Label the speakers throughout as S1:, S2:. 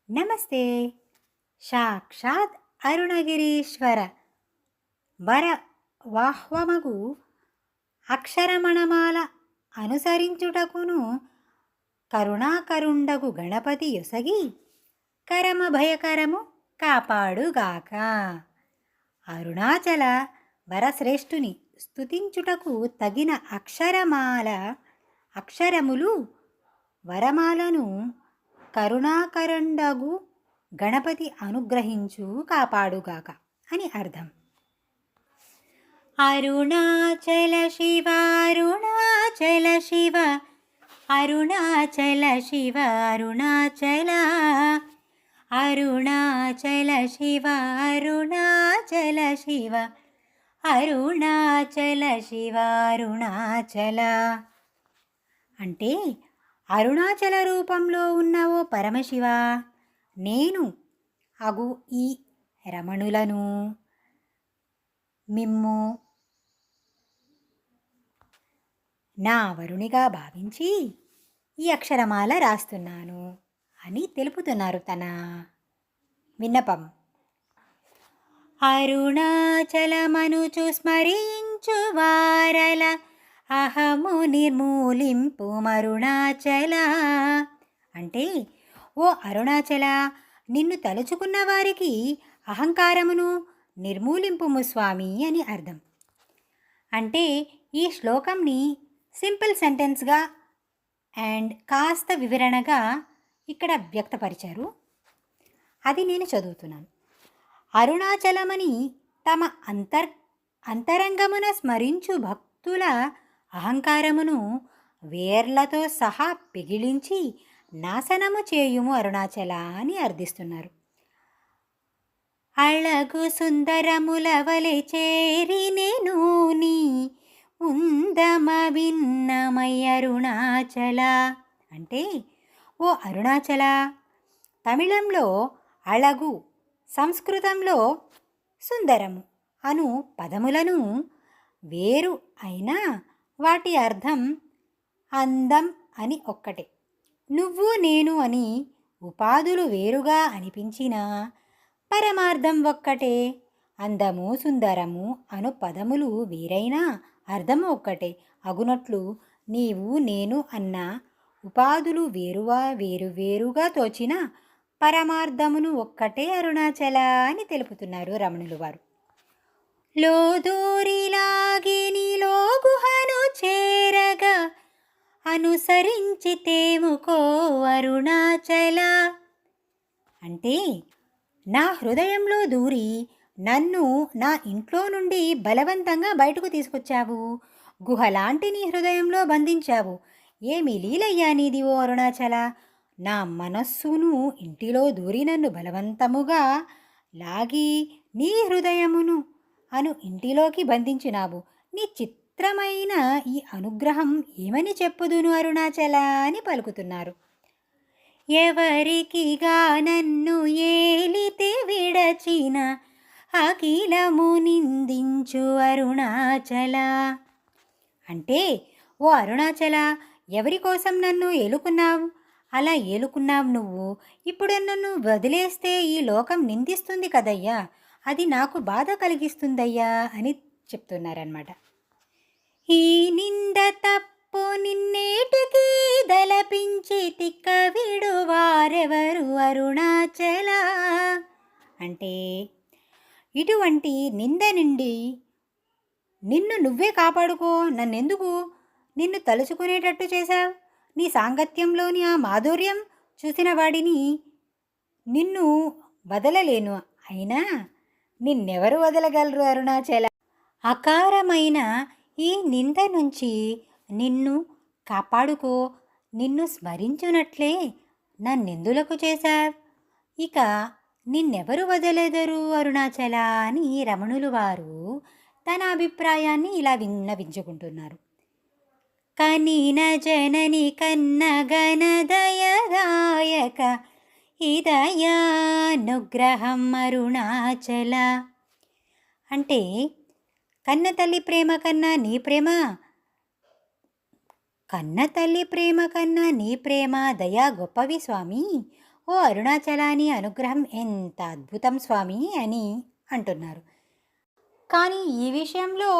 S1: నమస్తే. సాక్షాత్ అరుణగిరీశ్వర వర వాహ్వమగు అక్షరమణమాల అనుసరించుటకును కరుణాకరుండగు గణపతి యొసగి కరమ భయకరము కాపాడుగాక. అరుణాచల వరశ్రేష్ఠుని స్తుతించుటకు తగిన అక్షరములు వరమాలను కరుణాకరుండగు గణపతి అనుగ్రహించు కాపాడుగాక అని అర్థం. అరుణాచల శివ అరుణాచల శివ అరుణాచల శివ అరుణాచల అరుణాచల శివ అరుణాచల శివ అరుణాచల శివ అరుణాచల అంటే అరుణాచల రూపంలో ఉన్న ఓ పరమశివ, నేను అగు ఈ రమణులను మిమ్ము నా వరునిగా భావించి ఈ అక్షరమాల రాస్తున్నాను అని తెలుపుతున్నారు తన విన్నపం. అరుణాచలమనుచు స్మరించు వారల అహము నిర్మూలింపు మరుణాచల అంటే ఓ అరుణాచల, నిన్ను తలుచుకున్న వారికి అహంకారమును నిర్మూలింపుము స్వామి అని అర్థం. అంటే ఈ శ్లోకంని సింపుల్ సెంటెన్స్గా అండ్ కాస్త వివరణగా ఇక్కడ వ్యక్తపరిచారు. అది నేను చదువుతున్నాను. అరుణాచలమని తమ అంతరంగమున స్మరించు భక్తుల అహంకారమును వేర్లతో సహా పిగిలించి నాశనము చేయుము అరుణాచల అని అర్థిస్తున్నారు. అళగు సుందరముల వలె చేరి నేను నీ ఉందమ భిన్నమై అరుణాచల అంటే ఓ అరుణాచల, తమిళంలో అళగు, సంస్కృతంలో సుందరము అను పదములను వేరు అయినా వాటి అర్థం అందం అని ఒక్కటే. నువ్వు నేను అని ఉపాధులు వేరుగా అనిపించినా పరమార్థం ఒక్కటే. అందము సుందరము అను పదములు వేరైనా అర్థము ఒక్కటే అగునట్లు నీవు నేను అన్న ఉపాధులు వేరువేరుగా తోచిన పరమార్థమును ఒక్కటే అరుణాచల అని తెలుపుతున్నారు రమణులు వారు. లోదూరిలాగి నీలో గుహను చేరగా అనుసరించితేముకో అరుణాచల అంటే నా హృదయంలో దూరి నన్ను నా ఇంట్లో నుండి బలవంతంగా బయటకు తీసుకొచ్చావు, గుహలాంటి నీ హృదయంలో బంధించావు. ఏమి లీలయ్యా నీది ఓ అరుణాచల, నా మనస్సును ఇంటిలో దూరి నన్ను బలవంతముగా లాగి నీ హృదయమును అను ఇంటిలోకి బంధించినావు. నీ చిత్రమైన ఈ అనుగ్రహం ఏమని చెప్పుదును అరుణాచల అని పలుకుతున్నారు. ఎవరికిగా నన్ను ఏలితే విడచిన అఖిలము నిందించు అరుణాచల అంటే ఓ అరుణాచల, ఎవరి కోసం నన్ను ఏలుకున్నావు? అలా ఏలుకున్నావు నువ్వు. ఇప్పుడు నన్ను వదిలేస్తే ఈ లోకం నిందిస్తుంది కదయ్యా, అది నాకు బాధ కలిగిస్తుందయ్యా అని చెప్తున్నారన్నమాట. ఈ నింద తప్పు నిన్నేటికి దలపించి తిక్క విడువారెవరు అరుణాచల అంటే ఇటువంటి నింద నుండి నిన్ను నువ్వే కాపాడుకో. నన్నెందుకు నిన్ను తలుచుకునేటట్టు చేశావు? నీ సాంగత్యంలోని ఆ మాధుర్యం చూసిన వాడిని నిన్ను వదలలేను, అయినా నిన్నెవరు వదలగలరు అరుణాచల? అకారమైన ఈ నింద నుంచి నిన్ను కాపాడుకో. నిన్ను స్మరించునట్లే నన్నెందులకు చేశావు? ఇక నిన్నెవరు వదలెదరు అరుణాచల అని రమణులు వారు తన అభిప్రాయాన్ని ఇలా విన్నవించుకుంటున్నారు. కనిన జనని కన్నగనదయదాయక ఇదయానుగ్రహం అరుణాచల అంటే కన్న తల్లి ప్రేమ కన్నా నీ ప్రేమ, కన్న తల్లి ప్రేమ కన్నా నీ ప్రేమ దయా గొప్పవి స్వామి. ఓ ఓ అరుణాచలాని అనుగ్రహం ఎంత అద్భుతం స్వామి అని అంటున్నారు. కానీ ఈ విషయంలో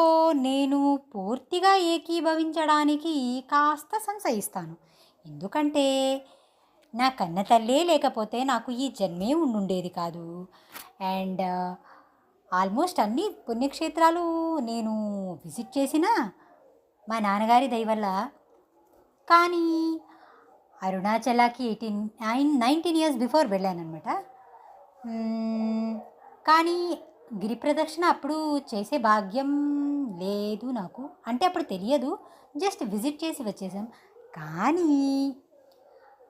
S1: నేను పూర్తిగా ఏకీభవించడానికి కాస్త సంశయిస్తాను. ఎందుకంటే నా కన్న తల్లే లేకపోతే నాకు ఈ జన్మే ఉండుండేది కాదు. అండ్ ఆల్మోస్ట్ అన్ని పుణ్యక్షేత్రాలు నేను విజిట్ చేసినా మా నాన్నగారి దయ వల్ల. కానీ అరుణాచలకి 19 ఇయర్స్ బిఫోర్ వెళ్ళానమాట. కానీ గిరి ప్రదక్షిణ అప్పుడు చేసే భాగ్యం లేదు నాకు. అంటే అప్పుడు తెలియదు, జస్ట్ విజిట్ చేసి వచ్చేసాం. కానీ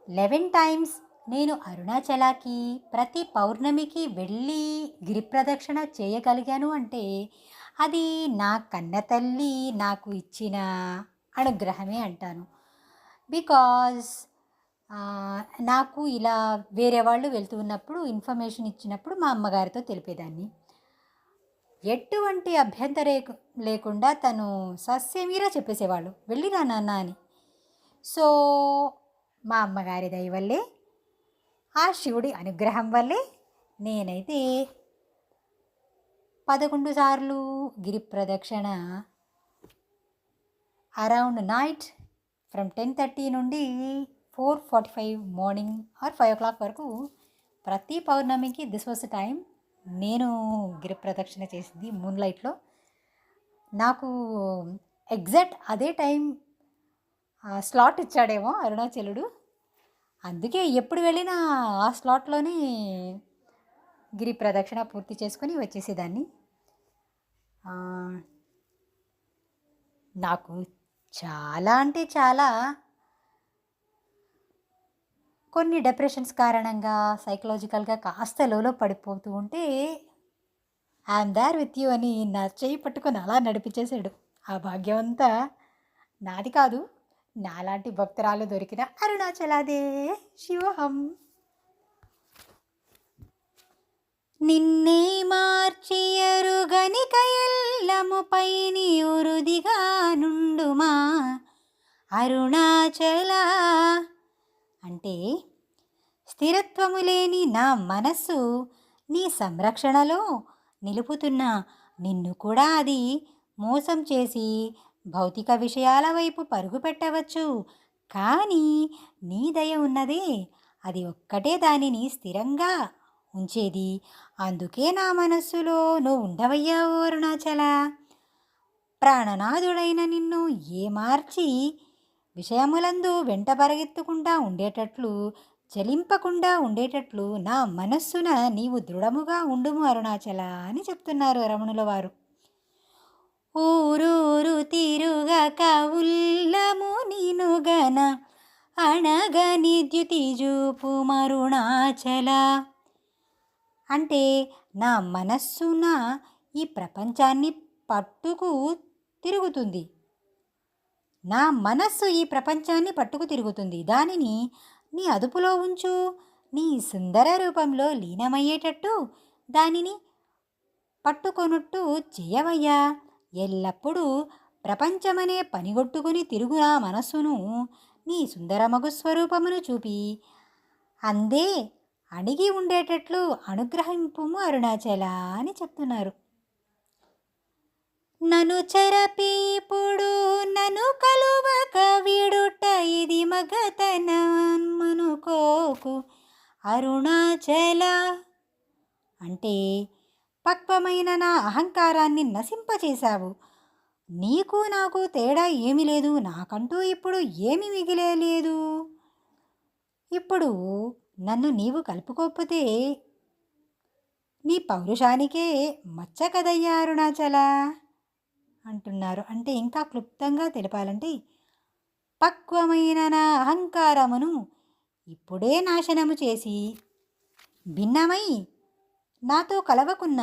S1: 11 టైమ్స్ నేను అరుణాచలకి ప్రతి పౌర్ణమికి వెళ్ళి గిరి ప్రదక్షిణ చేయగలిగాను అంటే అది నా కన్న తల్లి నాకు ఇచ్చిన అనుగ్రహమే అంటాను. బికాజ్ నాకు ఇలా వేరే వాళ్ళు వెళ్తూ ఉన్నప్పుడు ఇన్ఫర్మేషన్ ఇచ్చినప్పుడు మా అమ్మగారితో తెలిపేదాన్ని. ఎటువంటి లేకుండా తను సస్యమీరా చెప్పేసేవాళ్ళు, వెళ్ళిరా నాన్న అని. సో మా అమ్మగారి దయ వల్లే, ఆ శివుడి అనుగ్రహం వల్లే నేనైతే 11 సార్లు గిరి ప్రదక్షిణ అరౌండ్ నైట్ ఫ్రమ్ 10:30 నుండి 4:45 మార్నింగ్ ఆర్ 5 o'clock వరకు ప్రతి పౌర్ణమికి దిస్ వాస్ ద టైం నేను గిరి ప్రదక్షిణ చేసింది మూన్లైట్లో. నాకు ఎగ్జాక్ట్ అదే టైం స్లాట్ ఇచ్చాడేమో అరుణాచలుడు, అందుకే ఎప్పుడు వెళ్ళినా ఆ స్లాట్లోనే గిరి ప్రదక్షిణ పూర్తి చేసుకొని వచ్చేసేదాన్ని. నాకు చాలా అంటే చాలా కొన్ని డిప్రెషన్స్ కారణంగా సైకలాజికల్గా కాస్త లోలో పడిపోతూ ఉంటే ఐఎమ్ దేర్ విత్ యూ అని నా చెయ్యి పట్టుకొని అలా నడిపించేశాడు. ఆ భాగ్యం అంతా నాది కాదు, నాలాంటి భక్తురాలు దొరికిన అరుణాచలాదే శివహం. నిన్నే మార్చి ఎరుగని కయల్లముపై నీరుదిగా నుండుమా అరుణాచల. అంటే స్థిరత్వము లేని నా మనస్సు నీ సంరక్షణలో నిలుపుతున్నా నిన్ను కూడా అది మోసం చేసి భౌతిక విషయాల వైపు పరుగు పెట్టవచ్చు. కానీ నీ దయ ఉన్నదే, అది ఒక్కటే దానిని స్థిరంగా ఉంచేది. అందుకే నా మనస్సులో నువ్వు ఉండవయ్యా ఓ అరుణాచల. ప్రాణనాథుడైన నిన్ను మార్చి విషయములందు వెంట పరిగెత్తుకుంటా ఉండేటట్లు, చలింపకుండా ఉండేటట్లు నా మనస్సున నీవు దృఢముగా ఉండుము అరుణాచల అని చెప్తున్నారు రమణుల వారు. ఊరూరు తిరుగక ఉల్లము నినుగన అణగని ద్యుతి జూపు మరుణాచల. అంటే నా మనస్సున ఈ ప్రపంచాన్ని పట్టుకు తిరుగుతుంది. నా మనస్సు ఈ ప్రపంచాన్ని పట్టుకు తిరుగుతుంది. దానిని నీ అదుపులో ఉంచు. నీ సుందర రూపంలో లీనమయ్యేటట్టు దానిని పట్టుకొనుట్టు చేయవయ్యా. ఎల్లప్పుడూ ప్రపంచమనే పనిగొట్టుకుని తిరుగు నా మనస్సును నీ సుందరమగు స్వరూపమును చూపి అందే అణిగి ఉండేటట్లు అనుగ్రహింపుము అరుణాచల అని చెప్తున్నారు. నను చెరపీపుడు నను కలువక వీడుట ఇది మగతనమనుకోకు అరుణాచల. అంటే పక్వమైన నా అహంకారాన్ని నశింపచేశావు. నీకు నాకు తేడా ఏమీ లేదు, నాకంటూ ఇప్పుడు ఏమి మిగిలేదు. ఇప్పుడు నన్ను నీవు కలుపుకోకపోతే నీ పౌరుషానికే మచ్చ కదయ్యా అరుణాచల అంటున్నారు. అంటే ఇంకా క్లుప్తంగా తెలపాలంటే పక్వమైన నా అహంకారమును ఇప్పుడే నాశనము చేసి భిన్నమై నాతో కలవకున్న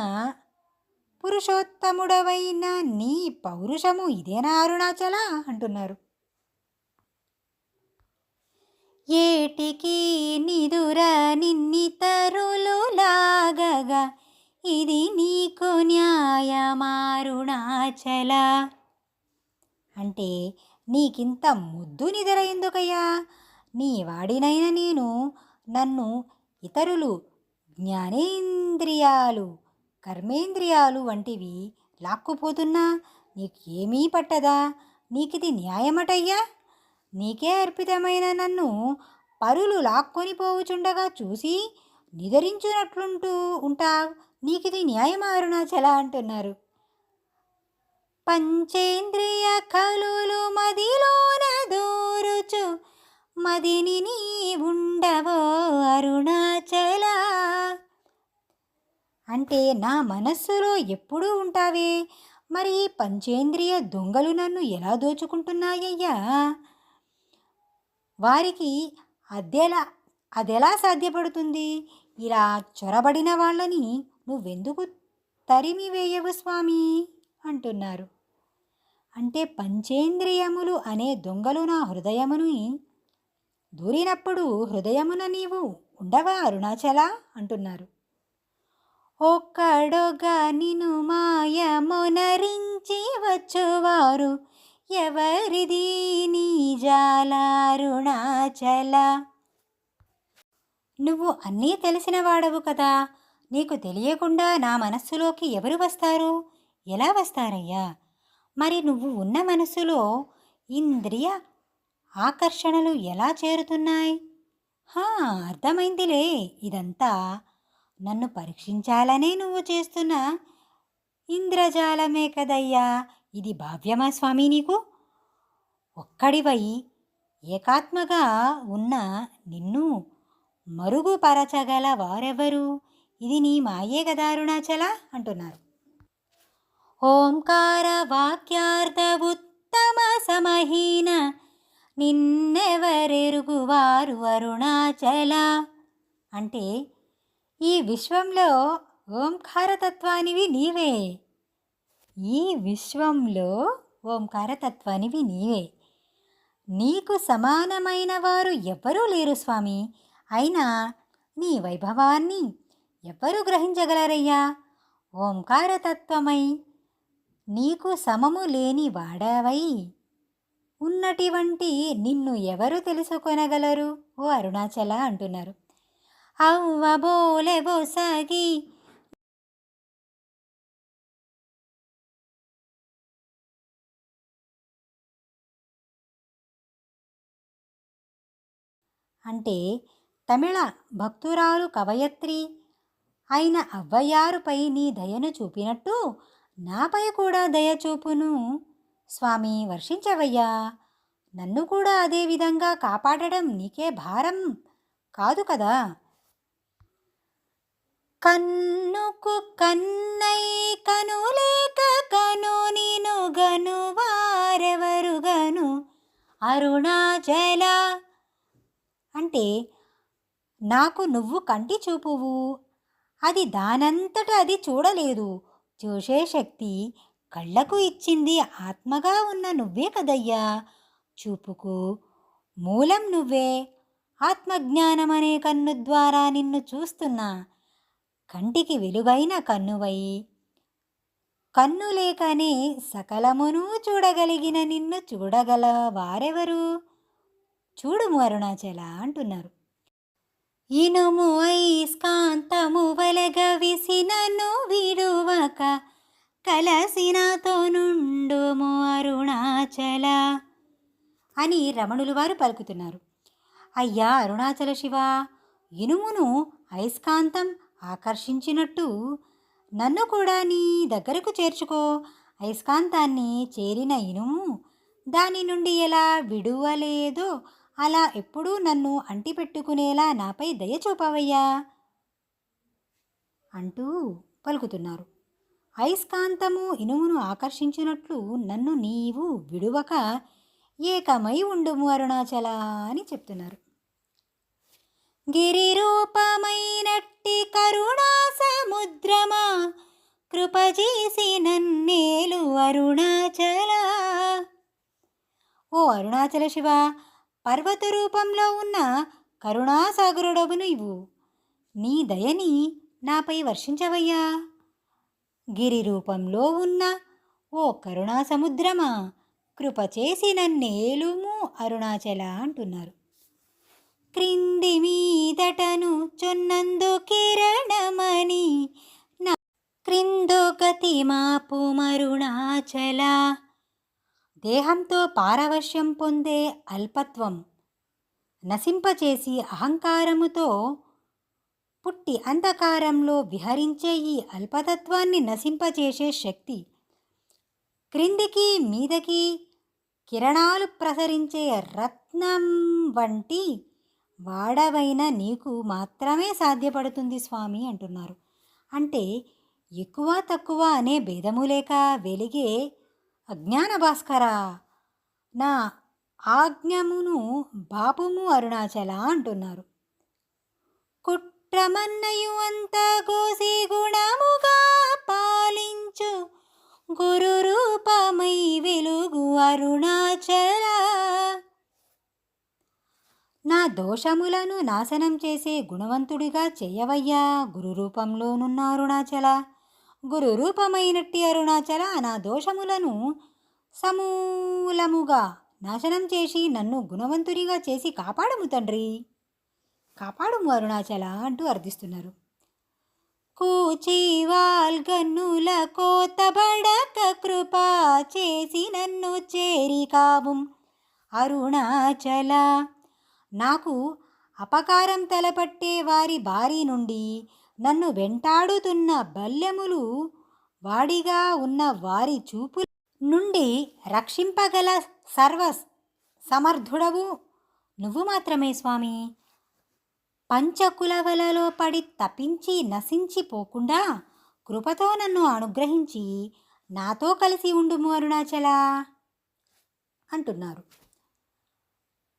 S1: పురుషోత్తముడవైన నీ పౌరుషము ఇదేనా అరుణాచల అంటున్నారు. ఏటికి నిదుర నిన్నితరులు లాగగా ఇది నీకు న్యాయమారుణాచల. అంటే నీకింత ముద్దు నిద్ర ఎందుకయ్యా? నీ వాడినైన నేను నన్ను ఇతరులు జ్ఞానేంద్రియాలు, కర్మేంద్రియాలు వంటివి లాక్కుపోతున్నా నీకేమీ పట్టదా? నీకిది న్యాయమటయ్యా? నీకే అర్పితమైన నన్ను పరులు లాక్కొని పోవుచుండగా చూసి నిదరించునట్లుంటూ ఉంటావు. నీకిది న్యాయమా అరుణాచల అంటున్నారు. పంచేంద్రియ కలులు మదిలోన దూరుచు మదిని నీ ఉండవో అరుణాచల. అంటే నా మనస్సులో ఎప్పుడూ ఉంటావే, మరి పంచేంద్రియ దొంగలు నన్ను ఎలా దోచుకుంటున్నాయ్యా? వారికి అదెలా సాధ్యపడుతుంది? ఇలా చొరబడిన వాళ్ళని నువ్వెందుకు తరిమి వేయవు స్వామి అంటున్నారు. అంటే పంచేంద్రియములు అనే దొంగలు నా హృదయముని దూరినప్పుడు హృదయమున నీవు ఉండవా అరుణాచల అంటున్నారు. ఒక్కడొగా నిను మాయమొనరించి వచ్చువారు ఎవరిది నీ జాల అరుణాచల. నువ్వు అన్నీ తెలిసిన వాడవు కదా, నీకు తెలియకుండా నా మనస్సులోకి ఎవరు వస్తారు? ఎలా వస్తారయ్యా? మరి నువ్వు ఉన్న మనస్సులో ఇంద్రియ ఆకర్షణలు ఎలా చేరుతున్నాయి? అర్థమైందిలే, ఇదంతా నన్ను పరీక్షించాలనే నువ్వు చేస్తున్న ఇంద్రజాలమే కదయ్యా. ఇది భావ్యమా స్వామి నీకు? ఒక్కడివై ఏకాత్మగా ఉన్న నిన్ను మరుగుపరచగల వారెవరు? ఇది నీ మాయే కదా అరుణాచల అంటున్నారు. ఓంకార వాక్యార్థ ఉత్తమ సమహీన నిన్నెవరెరుగువారు అరుణాచల. అంటే ఈ విశ్వంలో ఓంకారతత్వానివి నీవే. ఈ విశ్వంలో ఓంకారతత్వానివి నీవే. నీకు సమానమైన వారు ఎవ్వరూ లేరు స్వామి. అయినా నీ వైభవాన్ని ఎవ్వరూ గ్రహించగలరయ్యా? ఓంకారతత్వమై నీకు సమము లేని వాడవై ఉన్నటువంటి నిన్ను ఎవరు తెలుసుకొనగలరు ఓ అరుణాచల అంటున్నారు. అవ్వబోలె బొసగి అంటే తమిళ భక్తురాలు కవయత్రి అయిన అవ్వయారుపై నీ దయను చూపినట్టు నాపై కూడా దయ చూపును స్వామి, వర్షించవయ్యా. నన్ను కూడా అదే విధంగా కాపాడడం నీకే భారం కాదు కదా. కన్నుకు కన్నై కనులేక కను నిను గను వారెవరు గను అరుణాచల. అంటే నాకు నువ్వు కంటి చూపువు, అది దానంతట అది చూడలేదు. చూసే శక్తి కళ్ళకు ఇచ్చింది ఆత్మగా ఉన్న నువ్వే కదయ్యా. చూపుకు మూలం నువ్వే. ఆత్మజ్ఞానం అనే కన్ను ద్వారా నిన్ను చూస్తున్నా. కంటికి వెలుగైన కన్నువై కన్ను లేకనే సకలమును చూడగలిగిన నిన్ను చూడగల వారెవరు? చూడుము అరుణాచల అంటున్నారు. ఇనుము ఐస్కాంతము వలగ విసినను విడువక కలసినతో నుండుము అరుణాచల అని రమణులు వారు పలుకుతున్నారు. అయ్యా అరుణాచల శివ, ఇనుమును అయస్కాంతం ఆకర్షించినట్టు నన్ను కూడా నీ దగ్గరకు చేర్చుకో. అయస్కాంతాన్ని చేరిన ఇనుము దాని నుండి ఎలా విడువలేదో అలా ఎప్పుడూ నన్ను అంటిపెట్టుకునేలా నాపై దయ చూపవయ్యా అంటూ పలుకుతున్నారు. అయస్కాంతము ఇనుమును ఆకర్షించినట్లు నన్ను నీవు విడువక ఏకమై ఉండుము అరుణాచల అని చెప్తున్నారు. గిరిరూపమైనట్టి కరుణా సముద్రమా కృపజేసి నన్నేలు అరుణాచల. ఓ అరుణాచల శివ, పర్వత రూపంలో ఉన్న కరుణాసాగరుడవు నీవు. నీ దయని నాపై వర్షించవయ్యా. గిరి రూపంలో ఉన్న ఓ కరుణా సముద్రమా, కృపచేసి నన్నేలుము అరుణాచల అంటున్నారు. క్రింది మీదటను చొన్నందు కిరణమని నా క్రిందో గతి మాపు మరుణాచల. దేహంతో పారవశ్యం పొందే అల్పత్వం నశింపచేసి అహంకారముతో పుట్టి అంధకారంలో విహరించే ఈ అల్పతత్వాన్ని నశింపచేసే శక్తి, క్రిందికి మీదకి కిరణాలు ప్రసరించే రత్నం వంటి వాడవైన నీకు మాత్రమే సాధ్యపడుతుంది స్వామి అంటున్నారు. అంటే ఎక్కువ తక్కువ అనే భేదము లేక వెలిగే అజ్ఞాన భాస్కర, నా ఆజ్ఞమును బాపుము అరుణాచల అంటున్నారు. కుట్రమన్నయు అంత గోసి గుణముగా పాలించు గురు రూపమై వెలుగు అరుణాచల. నా దోషములను నాశనం చేసే గుణవంతుడిగా చేయవయ్యా గురు రూపంలోనున్న అరుణాచల. గురు రూపమైనట్టి అరుణాచల, నా దోషములను సమూలముగా నాశనం చేసి నన్ను గుణవంతునిగా చేసి కాపాడము తండ్రి, కాపాడుము అరుణాచల అంటూ అర్థిస్తున్నారు. కూచివాల్గన్నుల కోతబడక కృపా చేసి నన్ను చేరి కావుం అరుణాచల. నాకు అపకారం తలపట్టే వారి బారి నుండి, నన్ను వెంటాడుతున్న బల్యములు వాడిగా ఉన్న వారి చూపు నుండి రక్షింపగల సర్వ సమర్థుడవు నువ్వు మాత్రమే స్వామి. పంచకులవలలో పడి తపించి నశించిపోకుండా కృపతో నన్ను అనుగ్రహించి నాతో కలిసి ఉండుము అరుణాచల అంటున్నారు.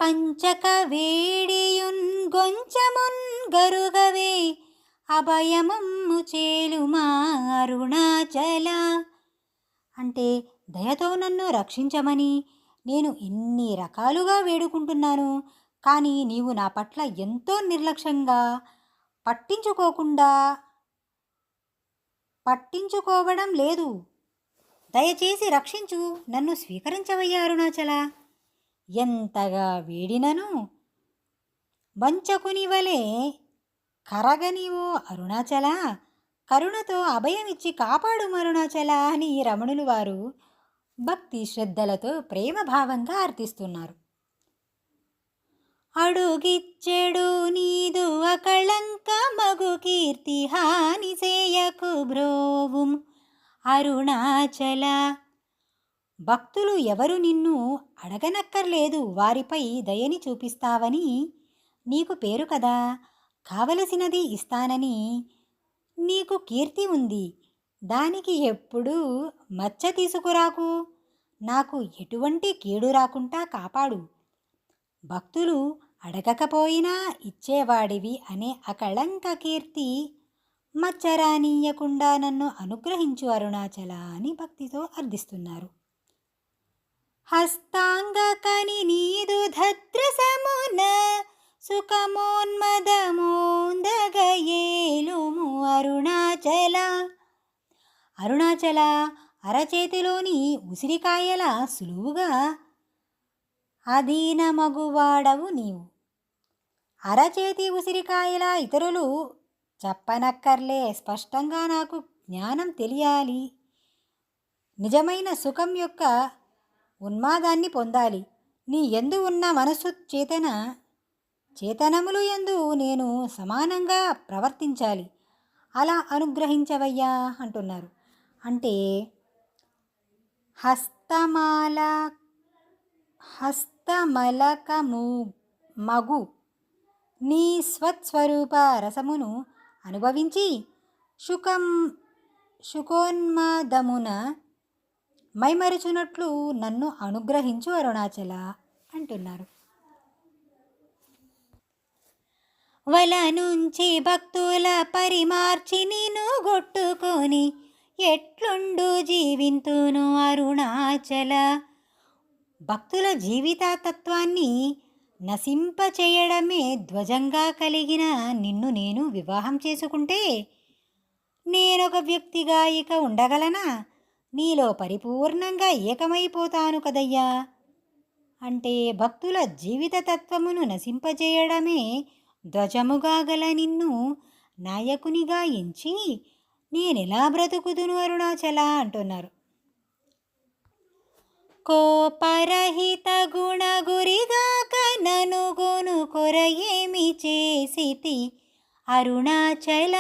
S1: పంచక వేడియున్ గొంచమున్ గరుగవే అభయమమ్ము చేలుమా అరుణాచల. అంటే దయతో నన్ను రక్షించమని నేను ఇన్ని రకాలుగా వేడుకుంటున్నాను, కానీ నీవు నా పట్ల ఎంతో నిర్లక్ష్యంగా పట్టించుకోవడం లేదు. దయచేసి రక్షించు, నన్ను స్వీకరించవయ్యా అరుణాచల. ఎంతగా వేడినను వంచకుని వలె కరగనివో అరుణాచల, కరుణతో అభయమిచ్చి కాపాడు అరుణాచల అని రమణులు వారు భక్తి శ్రద్ధలతో ప్రేమభావంగా అర్థిస్తున్నారు. అడుగిచ్చెడు నీదు అకళంక మగు కీర్తి హాని సేయకు బ్రోవుం అరుణాచల. భక్తులు ఎవరు నిన్ను అడగనక్కర్లేదు, వారిపై దయని చూపిస్తావని నీకు పేరు కదా, కావలసినది ఇస్తానని నీకు కీర్తి ఉంది. దానికి ఎప్పుడూ మచ్చ తీసుకురాకు, నాకు ఎటువంటి కీడు రాకుండా కాపాడు. భక్తులు అడగకపోయినా ఇచ్చేవాడివి అనే అకళంక కీర్తి మచ్చరానీయకుండా నన్ను అనుగ్రహించు అరుణాచల అని భక్తితో అర్థిస్తున్నారు. హస్తాంగకని నీదు ధద్రసమున సుఖమోన్మదమోందగయేలుము అరుణాచల. అరుణాచల, అరచేతిలోని ఉసిరికాయల సులువుగా అధీనమగువాడవు నీవు. అరచేతి ఉసిరికాయల ఇతరులు చెప్పనక్కర్లే, స్పష్టంగా నాకు జ్ఞానం తెలియాలి. నిజమైన సుఖం యొక్క ఉన్మాదాన్ని పొందాలి. నీ యందు ఉన్న మనస్సు చేతనములు యందు నేను సమానంగా ప్రవర్తించాలి. అలా అనుగ్రహించవయ్యా అంటున్నారు. అంటే హస్తమలకము మగు నీ స్వస్వరూప రసమును అనుభవించి శుకోన్మాదమున మైమరుచునట్లు నన్ను అనుగ్రహించు అరుణాచల అంటున్నారు. వల నుంచి భక్తుల పరిమార్చి నిన్ను గొట్టుకొని ఎట్లుండు జీవింతును అరుణాచల. భక్తుల జీవితతత్వాన్ని నశింపచేయడమే ధ్వజంగా కలిగిన నిన్ను నేను వివాహం చేసుకుంటే నేనొక వ్యక్తిగా ఇక ఉండగలనా? నీలో పరిపూర్ణంగా ఏకమైపోతాను కదయ్యా. అంటే భక్తుల జీవిత తత్వమును నశింపజేయడమే ధ్వజముగా గల నిన్ను నాయకునిగా ఎంచి నేనెలా బ్రతుకుదును అరుణాచల అంటున్నారు. కోపరహిత గుణగురిగాక ననుగొను కొరయేమి చేసితి అరుణాచల.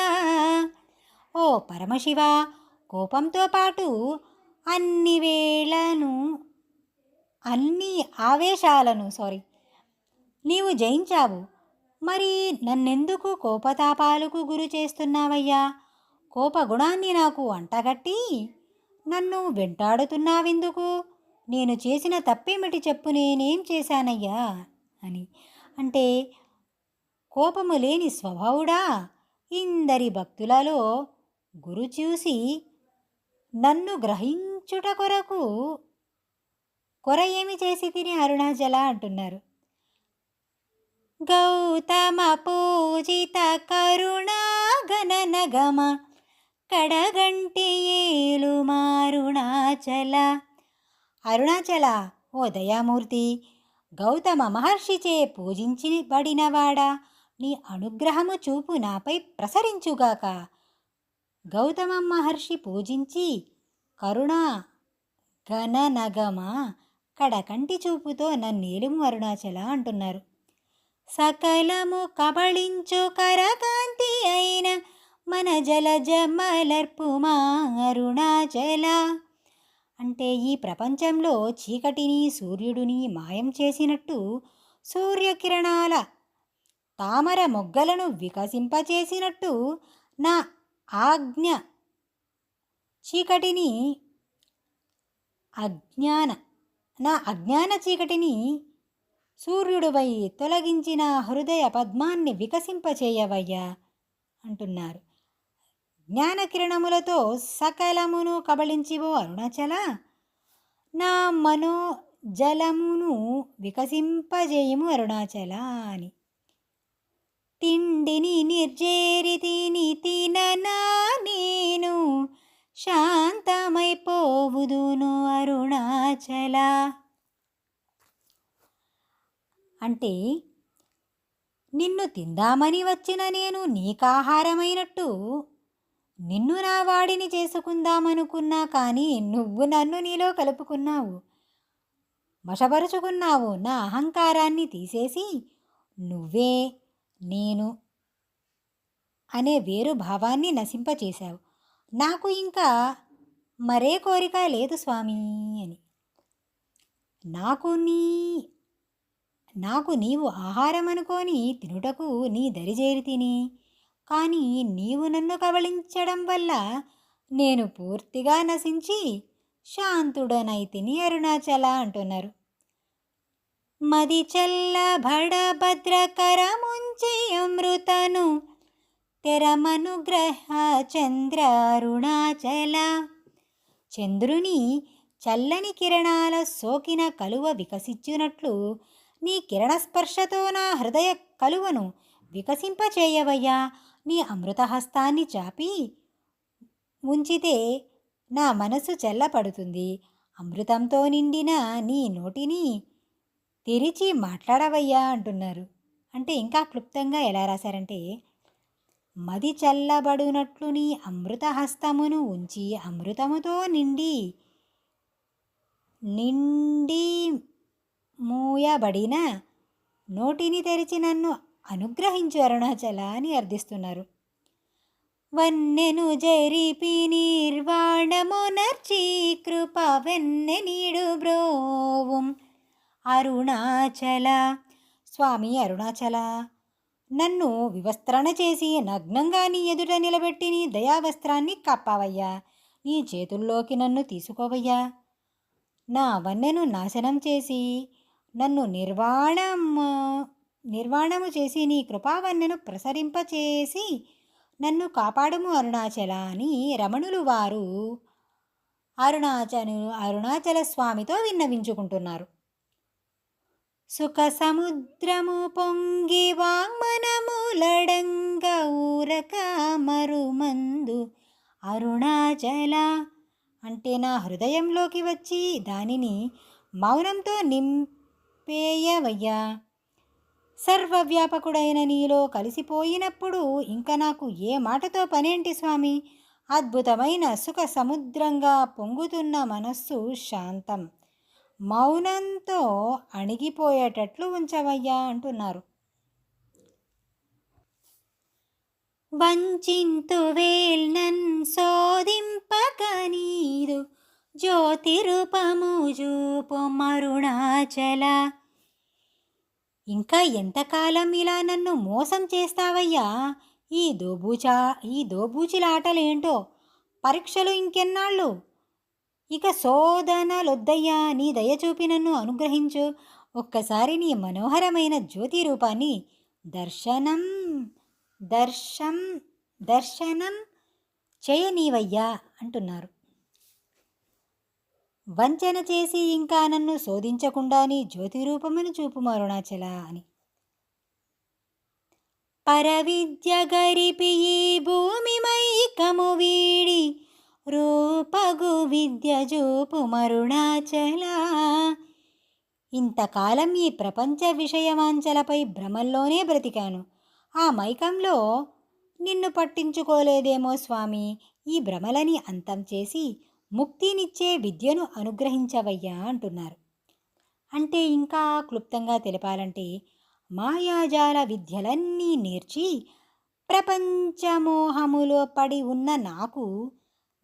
S1: ఓ పరమశివ, కోపంతో పాటు అన్ని వేళను అన్ని ఆవేశాలను నీవు జయించావు. మరి నన్నెందుకు కోపతాపాలకు గురి చేస్తున్నావయ్యా? కోపగుణాన్ని నాకు అంటగట్టి నన్ను వెంటాడుతున్నావెందుకు? నేను చేసిన తప్పేమిటి చెప్పు, నేనేం చేశానయ్యా అని. అంటే కోపము లేని స్వభావుడా, ఇందరి భక్తులలో గురు చూసి నన్ను గ్రహించుట కొర ఏమి చేసి తిని అరుణాచల అంటున్నారు. గౌతమ పూజిత కరుణా గణనగమ కడగంటి ఏలు మారుణాచల. అరుణాచల, ఓ దయామూర్తి, గౌతమ మహర్షిచే పూజించబడినవాడా, నీ అనుగ్రహము చూపు నాపై ప్రసరించుగాక. గౌతమ మహర్షి పూజించి కరుణా గణనగమ కడకంటి చూపుతో నన్నేలుము అరుణాచల అంటున్నారు. సకలము కబళించు కరకాంతి అయిన మన జలజ మలర్పుమా అరుణాచల. అంటే ఈ ప్రపంచంలో చీకటిని సూర్యుడిని మాయం చేసినట్టు, సూర్యకిరణాల తామర మొగ్గలను వికసింపచేసినట్టు నా ఆజ్ఞ చీకటిని అజ్ఞాన చీకటిని సూర్యుడివై తొలగించిన హృదయ పద్మాన్ని వికసింపచేయవయ్యా అంటున్నారు. జ్ఞానకిరణములతో సకలమును కబళించివో అరుణాచల, నా మనోజలమును వికసింపజేయము అరుణాచల అని. తిండిని నిర్జేరితిని తిననా నేను శాంతమైపోవుదును అరుణాచల. అంటే నిన్ను తిందామని వచ్చిన నేను నీకాహారమైనట్టు నిన్ను నా వాడిని చేసుకుందామనుకున్నా, కానీ నువ్వు నన్ను నీలో కలుపుకున్నావు, వశపరుచుకున్నావు. నా అహంకారాన్ని తీసేసి నువ్వే నేను అనే వేరు భావాన్ని నశింపచేశావు. నాకు ఇంకా మరే కోరిక లేదు స్వామి అని. నాకు నీవు ఆహారం అనుకొని తినుటకు నీ దరిజేరి తిని, కానీ నీవు నన్ను కబళించడం వల్ల నేను పూర్తిగా నశించి శాంతుడనైతిని అరుణాచల అంటున్నారు. మది చల్ల భడభద్ర కరముంచి అమృతను తెరమనుగ్రహ చంద్ర అరుణాచల. చంద్రుని చల్లని కిరణాల సోకిన కలువ వికసించినట్లు నీ కిరణస్పర్శతో నా హృదయ కలువను వికసింపచేయవయ్యా. నీ అమృతహస్తాన్ని చాపి ఉంచితే నా మనసు చల్లపడుతుంది. అమృతంతో నిండిన నీ నోటిని తెరిచి మాట్లాడవయ్యా అంటున్నారు. అంటే ఇంకా క్లుప్తంగా ఎలా రాశారంటే, మది చల్లబడునట్లు నీ అమృతహస్తమును ఉంచి అమృతముతో నిండి మూయబడిన నోటిని తెరిచి నన్ను అనుగ్రహించు అరుణాచల అని అర్థిస్తున్నారు. వన్నెను జరిపి నిర్వాణమునర్చి కృప వెన్నె నీడు బ్రోవం అరుణాచల. స్వామి అరుణాచల, నన్ను వివస్త్రణ చేసి నగ్నంగా నీ ఎదుట నిలబెట్టి నీ దయావస్త్రాన్ని కప్పావయ్యా. నీ చేతుల్లోకి నన్ను తీసుకోవయ్యా. నా వన్నెను నాశనం చేసి నన్ను నిర్వాణము చేసి నీ కృపావన్నెను ప్రసరింపచేసి నన్ను కాపాడుము అరుణాచల అని రమణులు వారు అరుణాచల స్వామితో విన్నవించుకుంటున్నారు. సుఖ సముద్రము పొంగి వాంగ్మనములడంగ ఊరక మరుమందు అరుణాచల. అంటే నా హృదయంలోకి వచ్చి దానిని మౌనంతో చెప్పేయవయ్యా. సర్వవ్యాపకుడైన నీలో కలిసిపోయినప్పుడు ఇంక నాకు ఏ మాటతో పనేంటి స్వామి? అద్భుతమైన సుఖ సముద్రంగా పొంగుతున్న మనస్సు శాంతం, మౌనంతో అణిగిపోయేటట్లు ఉంచవయ్యా అంటున్నారు. వంచింతు వేల్నన్ శోధింపక నీదు జ్యోతిరూపము చూపు మరుణాచల. ఇంకా ఎంతకాలం ఇలా నన్ను మోసం చేస్తావయ్యా? ఈ దోబూచిలాటలేంటో, పరీక్షలు ఇంకెన్నాళ్ళు? ఇక శోధనలొద్దయ్యా, నీ దయ చూపి నన్ను అనుగ్రహించు. ఒక్కసారి నీ మనోహరమైన జ్యోతి రూపాన్ని దర్శనం దర్శం దర్శనం చేయనీవయ్యా అంటున్నారు. వంచన చేసి ఇంకా నన్ను శోధించకుండా నీ జ్యోతి రూపమును చూపు అరుణాచల అని. పరవిద్య గరిపి ఈ భూమి మైకము వీడి రూపగు విద్య చూపు మరుణాచల. ఇంతకాలం ఈ ప్రపంచ విషయవాంచలపై భ్రమల్లోనే బ్రతికాను. ఆ మైకంలో నిన్ను పట్టించుకోలేదేమో స్వామి. ఈ భ్రమలని అంతం చేసి ముక్తినిచ్చే విద్యను అనుగ్రహించవయ్యా అంటున్నారు. అంటే ఇంకా క్లుప్తంగా తెలపాలంటే, మాయాజాల విద్యలన్నీ నేర్చి ప్రపంచమోహములో పడి ఉన్న నాకు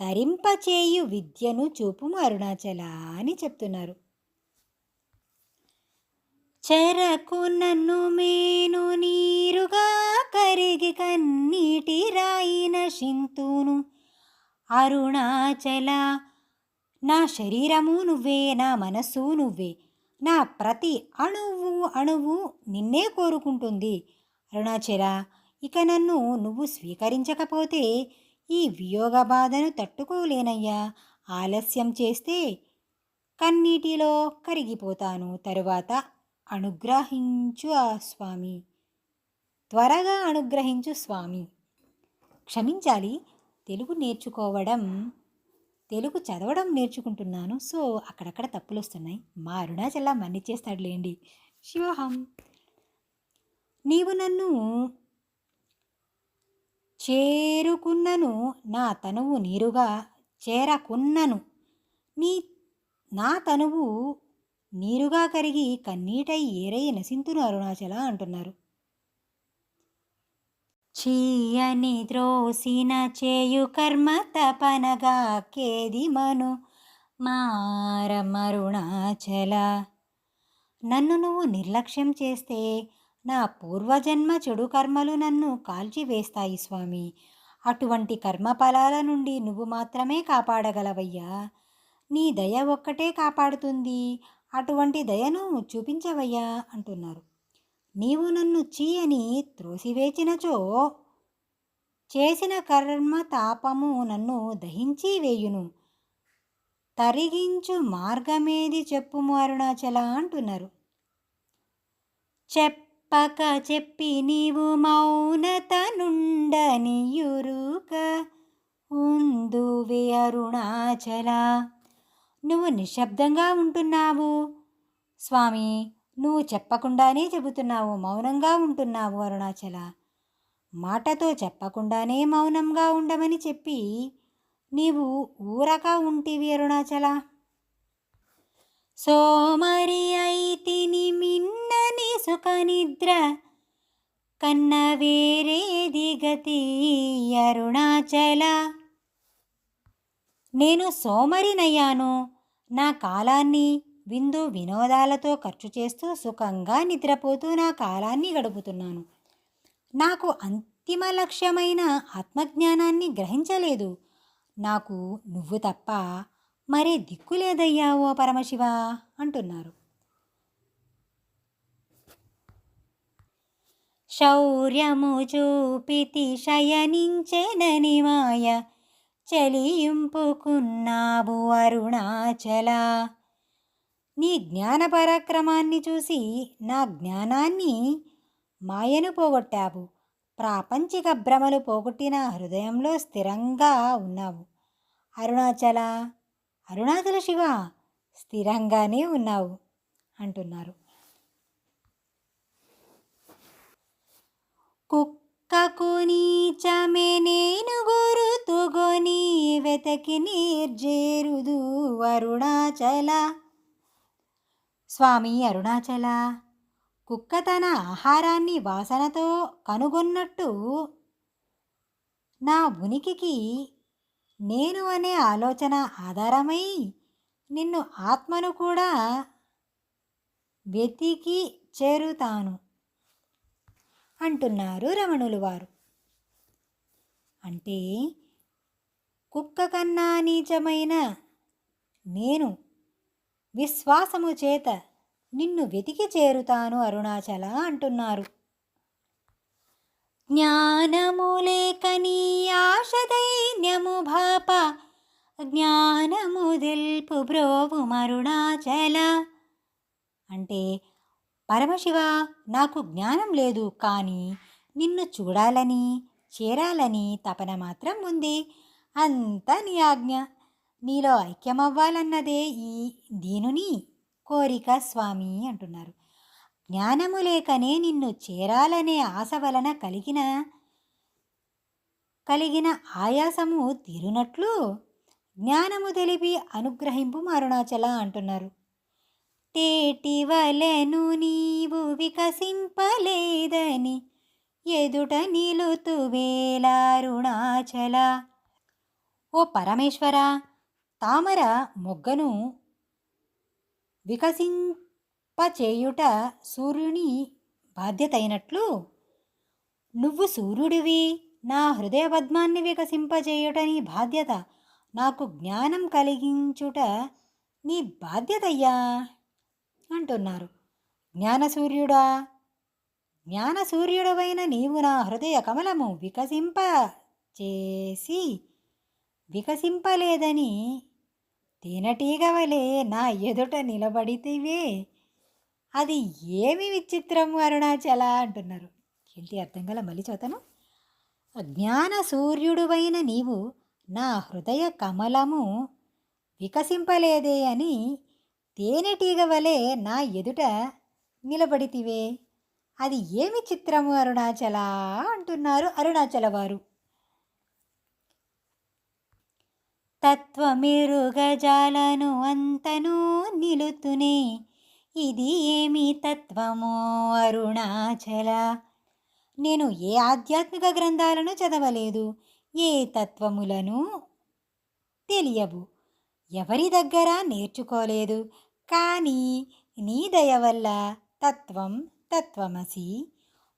S1: తరింపచేయు విద్యను చూపుము అరుణాచల అని చెప్తున్నారు. చెరకు నన్ను మేను నీరుగా కరిగి కన్నీటి రాయిన సింతును అరుణాచల. నా శరీరము నువ్వే, నా మనస్సు నువ్వే, నా ప్రతి అణువు అణువు నిన్నే కోరుకుంటుంది అరుణాచల. ఇక నన్ను నువ్వు స్వీకరించకపోతే ఈ వియోగ బాధను తట్టుకోలేనయ్యా. ఆలస్యం చేస్తే కన్నీటిలో కరిగిపోతాను. తరువాత అనుగ్రహించు స్వామి, త్వరగా అనుగ్రహించు స్వామి. క్షమించాలి, తెలుగు చదవడం నేర్చుకుంటున్నాను. సో అక్కడక్కడ తప్పులు వస్తున్నాయి. మా అరుణాచల మన్నిచ్చేస్తాడులేండి. శివహం. నీవు నన్ను చేరుకున్నను, నా తనువు నీరుగా చేరకున్నను, నా తనువు నీరుగా కరిగి కన్నీటై ఏరై నసింతును అరుణాచల అంటున్నారు. చీయని ద్రోసిన చేయు కర్మ తపనగా కేదిమను మారమరుణాచల. నన్ను నువ్వు నిర్లక్ష్యం చేస్తే నా పూర్వజన్మ చెడు కర్మలు నన్ను కాల్చివేస్తాయి స్వామి. అటువంటి కర్మఫలాల నుండి నువ్వు మాత్రమే కాపాడగలవయ్యా. నీ దయ ఒక్కటే కాపాడుతుంది. అటువంటి దయను చూపించవయ్యా అంటున్నారు. నీవు నన్ను చీయని త్రోసివేచినచో చేసిన కర్మ తాపము నన్ను దహించి వేయును. తరిగించు మార్గమేది చెప్పుము అరుణాచల అంటున్నారు. చెప్పక చెప్పి నీవు మౌనత నుండనియురుక ఉందువే అరుణాచల. నువ్వు నిశ్శబ్దంగా ఉంటున్నావు స్వామి. నువ్వు చెప్పకుండానే చెబుతున్నావు, మౌనంగా ఉంటున్నావు అరుణాచల. మాటతో చెప్పకుండానే మౌనంగా ఉండమని చెప్పి నీవు ఊరక ఉంటివి అరుణాచల. సోమరి అయితిని మిన్నని సుఖనిద్ర కన్న వేరేది గతి అరుణాచల. నేను సోమరినయ్యాను. నా కాలాన్ని విందు వినోదాలతో ఖర్చు చేస్తూ సుఖంగా నిద్రపోతూ నా కాలాన్ని గడుపుతున్నాను. నాకు అంతిమ లక్ష్యమైన ఆత్మజ్ఞానాన్ని గ్రహించలేదు. నాకు నువ్వు తప్ప మరే దిక్కు లేదయ్యా ఓ పరమశివ అంటున్నారు. శౌర్యము చూపితి శయనించెనని మాయ చలియింపుకున్నావు అరుణాచల. నీ జ్ఞాన పరాక్రమాన్ని చూసి నా జ్ఞానాన్ని మాయను పోగొట్టావు. ప్రాపంచిక భ్రమలు పోగొట్టిన హృదయంలో స్థిరంగా ఉన్నావు అరుణాచల. అరుణాచల శివ స్థిరంగానే ఉన్నావు అంటున్నారు. కుక్కకు నీచమే నేను గురుతుగొని వెతకి నిర్జేరుదు అరుణాచల. స్వామి అరుణాచల, కుక్క తన ఆహారాన్ని వాసనతో కనుగొన్నట్టు నా ఉనికికి నేను అనే ఆలోచన ఆధారమై నిన్ను ఆత్మను కూడా వెతికి చేరుతాను అంటున్నారు రమణులు వారు. అంటే కుక్క కన్నా నీచమైన నేను విశ్వాసము చేత నిన్ను వెతికి చేరుతాను అరుణాచల అంటున్నారు. జ్ఞానము లేక నీ ఆశ దైన్యము భాప జ్ఞానము దిల్పు బ్రోవు అరుణాచల. అంటే పరమశివ, నాకు జ్ఞానం లేదు, కానీ నిన్ను చూడాలని చేరాలని తపన మాత్రం ఉంది. అంతా నీ ఆజ్ఞ. నీలో ఐక్యమవ్వాలన్నదే ఈ దీనుని కోరిక స్వామి అంటున్నారు. జ్ఞానము లేకనే నిన్ను చేరాలనే ఆశ వలన కలిగిన ఆయాసము తీరునట్లు జ్ఞానము తెలిపి అనుగ్రహింపు అరుణాచల అంటున్నారు. తేటి వలెను నీవు వికసింపలేదని ఎదుట నిలుతువేల అరుణాచల. ఓ పరమేశ్వర, తామర మొగ్గను వికసింపచేయుట సూర్యుని బాధ్యత అయినట్లు నువ్వు సూర్యుడివి. నా హృదయ పద్మాన్ని వికసింపచేయుట నీ బాధ్యత. నాకు జ్ఞానం కలిగించుట నీ బాధ్యతయ్యా అంటున్నారు. జ్ఞానసూర్యుడా, జ్ఞానసూర్యుడవైన నీవు నా హృదయ కమలము వికసింపలేదని తేనెటీగ వలె నా ఎదుట నిలబడితివే, అది ఏమి విచిత్రము అరుణాచల అంటున్నారు. ఏంటి అర్థం గల మళ్ళీ చదువుతాను. జ్ఞాన సూర్యుడువైన నీవు నా హృదయ కమలము వికసింపలేదే అని తేనెటీగ వలె నా ఎదుట నిలబడితివే, అది ఏమి చిత్రము అరుణాచల అంటున్నారు అరుణాచల వారు. తత్వమెరుగజాలను అంతను నిలుతునే, ఇది ఏమి తత్వమో అరుణాచల. నేను ఏ ఆధ్యాత్మిక గ్రంథాలను చదవలేదు, ఏ తత్వములను తెలియవు, ఎవరి దగ్గర నేర్చుకోలేదు. కానీ నీ దయ వల్ల తత్వం, తత్వమసి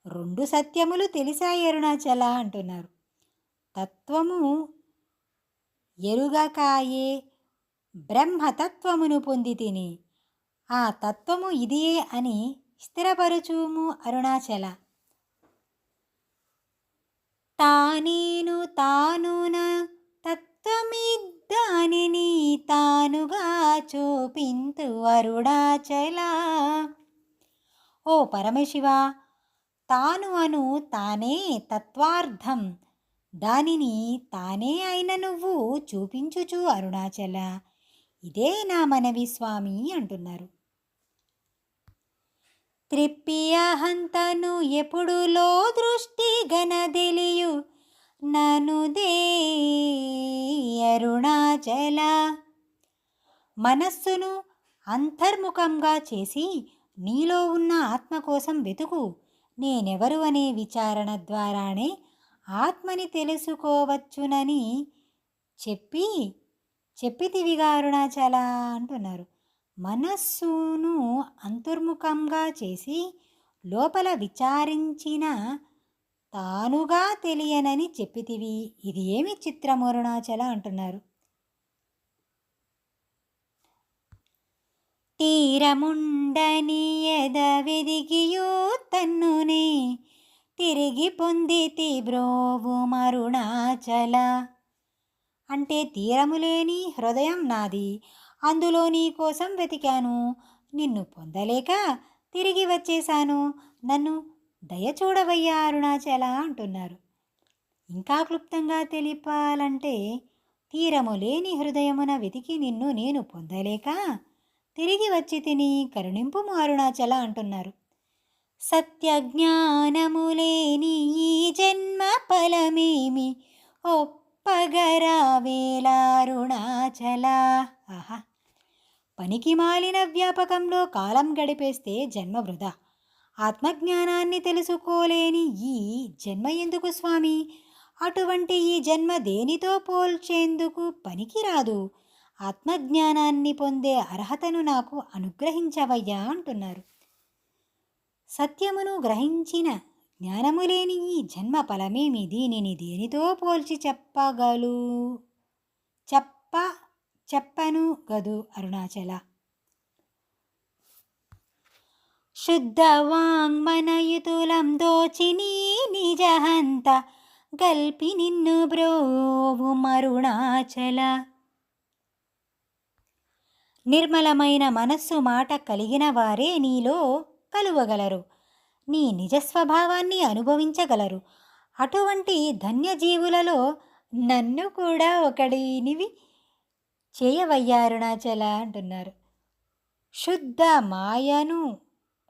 S1: రెండు సత్యములు తెలిసాయి అరుణాచల అంటున్నారు. తత్వము ఎరుగకాయే బ్రహ్మతత్వమును పొంది తిని, ఆ తత్వము ఇదియే అని స్థిరపరచుము అరుణాచల. తానేను తానున తత్వమిద్దానిని తానుగా చూపింతు అరుణాచల. ఓ పరమశివ, తాను అను తానే తత్వార్థం, దానిని తానే అయిన నువ్వు చూపించుచు అరుణాచల. ఇదే నా మనవి స్వామి అంటున్నారు. త్రిప్పియహంతను ఎప్పుడులో దృష్టి గనదెలియు ననుదే అరుణాచల. మనస్సును అంతర్ముఖంగా చేసి నీలో ఉన్న ఆత్మ కోసం వెతుకు. నేనెవరు అనే విచారణ ద్వారానే ఆత్మని తెలుసుకోవచ్చునని చెప్పితివిగా అరుణాచల అంటున్నారు. మనస్సును అంతర్ముఖంగా చేసి లోపల విచారించిన తానుగా తెలియనని చెప్పితివి, ఇది ఏమి చిత్రము అరుణాచల అంటున్నారు. తీరముండని ఎదవెదిగియూ తన్నునే తిరిగి పొందితి బ్రోవు అరుణాచల. అంటే తీరములేని హృదయం నాది, అందులో నీ కోసం వెతికాను, నిన్ను పొందలేక తిరిగి వచ్చేశాను, నన్ను దయచూడవయ్యా అరుణాచల అంటున్నారు. ఇంకా క్లుప్తంగా తెలిపాలంటే, తీరములేని హృదయమున వెతికి నిన్ను నేను పొందలేక తిరిగి వచ్చి తిని కరుణింపు అరుణాచల అంటున్నారు. సత్యజ్ఞానములేని ఈ జన్మ ఫలమేమి ఒప్పగరావేలారుణాచల. ఆహా! పనికి మాలిన వ్యాపకంలో కాలం గడిపేస్తే జన్మ వృధా. ఆత్మజ్ఞానాన్ని తెలుసుకోలేని ఈ జన్మ ఎందుకు స్వామి? అటువంటి ఈ జన్మ దేనితో పోల్చేందుకు పనికిరాదు. ఆత్మజ్ఞానాన్ని పొందే అర్హతను నాకు అనుగ్రహించవయ్యా అంటున్నారు. సత్యమును గ్రహించిన జ్ఞానము లేని ఈ జన్మ ఫలమేమి? దీనిని దేనితో పోల్చి చెప్పను గదు అరుణాచల. శుద్ధ వాంగ్మనయుతులం దోచిని నిజహంత గల్పి నిన్ను బ్రోవు మరుణాచల. నిర్మలమైన మనస్సు మాట కలిగిన వారే నీలో కలువగలరు, నీ నిజస్వభావాన్ని అనుభవించగలరు. అటువంటి ధన్యజీవులలో నన్ను కూడా ఒకడినివి చేయవయ్యా అరుణాచల అంటున్నారు.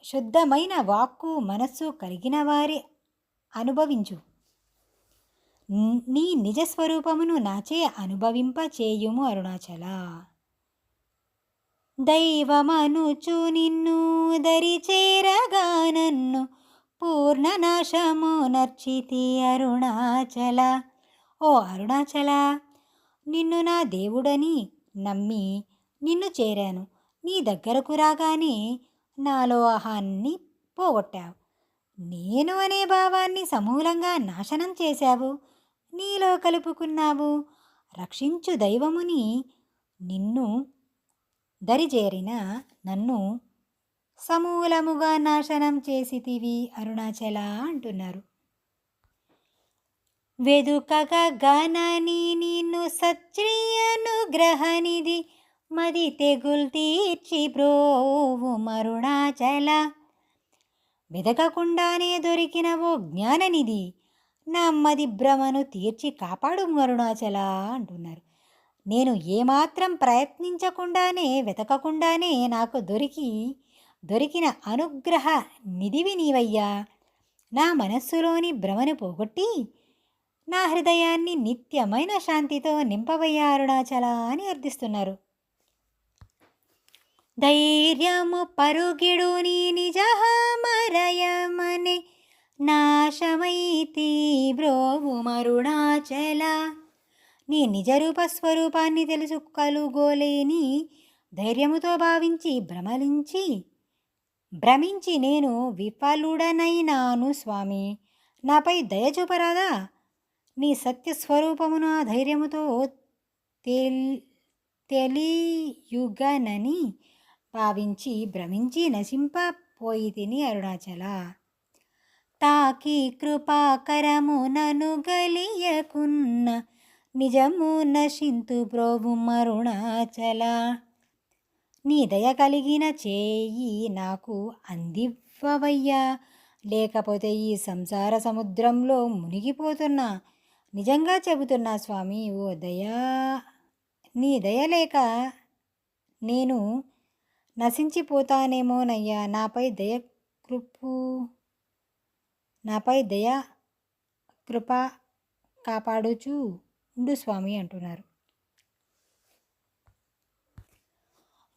S1: శుద్ధమైన వాక్కు మనస్సు కలిగిన వారి అనుభవించు. నీ నిజస్వరూపమును నాచే అనుభవింప చేయుము అరుణాచల. దైవమనుచు నిన్ను దరి చేరగా నన్ను పూర్ణనాశము నర్చితి అరుణాచల. ఓ అరుణాచల, నిన్ను నా దేవుడని నమ్మి నిన్ను చేరాను. నీ దగ్గరకు రాగానే నాలో అహాన్ని పోగొట్టావు. నేను అనే భావాన్ని సమూలంగా నాశనం చేశావు, నీలో కలుపుకున్నావు. రక్షించు దైవముని నిన్ను దరిచేరిన నన్ను సమూలముగా నాశనం చేసితివి అరుణాచల అంటున్నారు. వెదుకగా గణని నిన్ను సత్రియనుగ్రహనిధి మది తెగుల్ తీర్చి బ్రోవు మరుణాచల. వెదకకుండానే దొరికిన ఓ జ్ఞాననిధి, నా మది భ్రమను తీర్చి కాపాడు అరుణాచల అంటున్నారు. నేను ఏమాత్రం ప్రయత్నించకుండానే వెతకకుండానే నాకు దొరికిన అనుగ్రహ నిధివి నీవయ్యా. నా మనస్సులోని భ్రమను పోగొట్టి నా హృదయాన్ని నిత్యమైన శాంతితో నింపవయ్యా అరుణాచల అని అర్థిస్తున్నారు. ధైర్యము పరుగిడు నీ నిజమరయమనే నాశమైతి బ్రోవు మరుణాచల. నీ నిజరూప స్వరూపాన్ని తెలుసు కలుగోలేని ధైర్యముతో భావించి భ్రమించి నేను విఫలుడనైనాను స్వామి. నాపై దయ చూపరాదా? నీ సత్యస్వరూపమును ఆ ధైర్యముతో తెలియుగనని భావించి భ్రమించి నశింపపోయి తిని అరుణాచల. తాకి కృపాకరము నను గలియకున్న నిజము నశింతు బ్రోవు మరుణాచల. నీ దయ కలిగిన చేయి నాకు అందివ్వవయ్యా, లేకపోతే ఈ సంసార సముద్రంలో మునిగిపోతున్నా. నిజంగా చెబుతున్నా స్వామి, ఓ దయా, నీ దయ లేక నేను నశించిపోతానేమోనయ్యా. నాపై దయ కృప కాపాడుచు ఉండు స్వామి అంటున్నారు.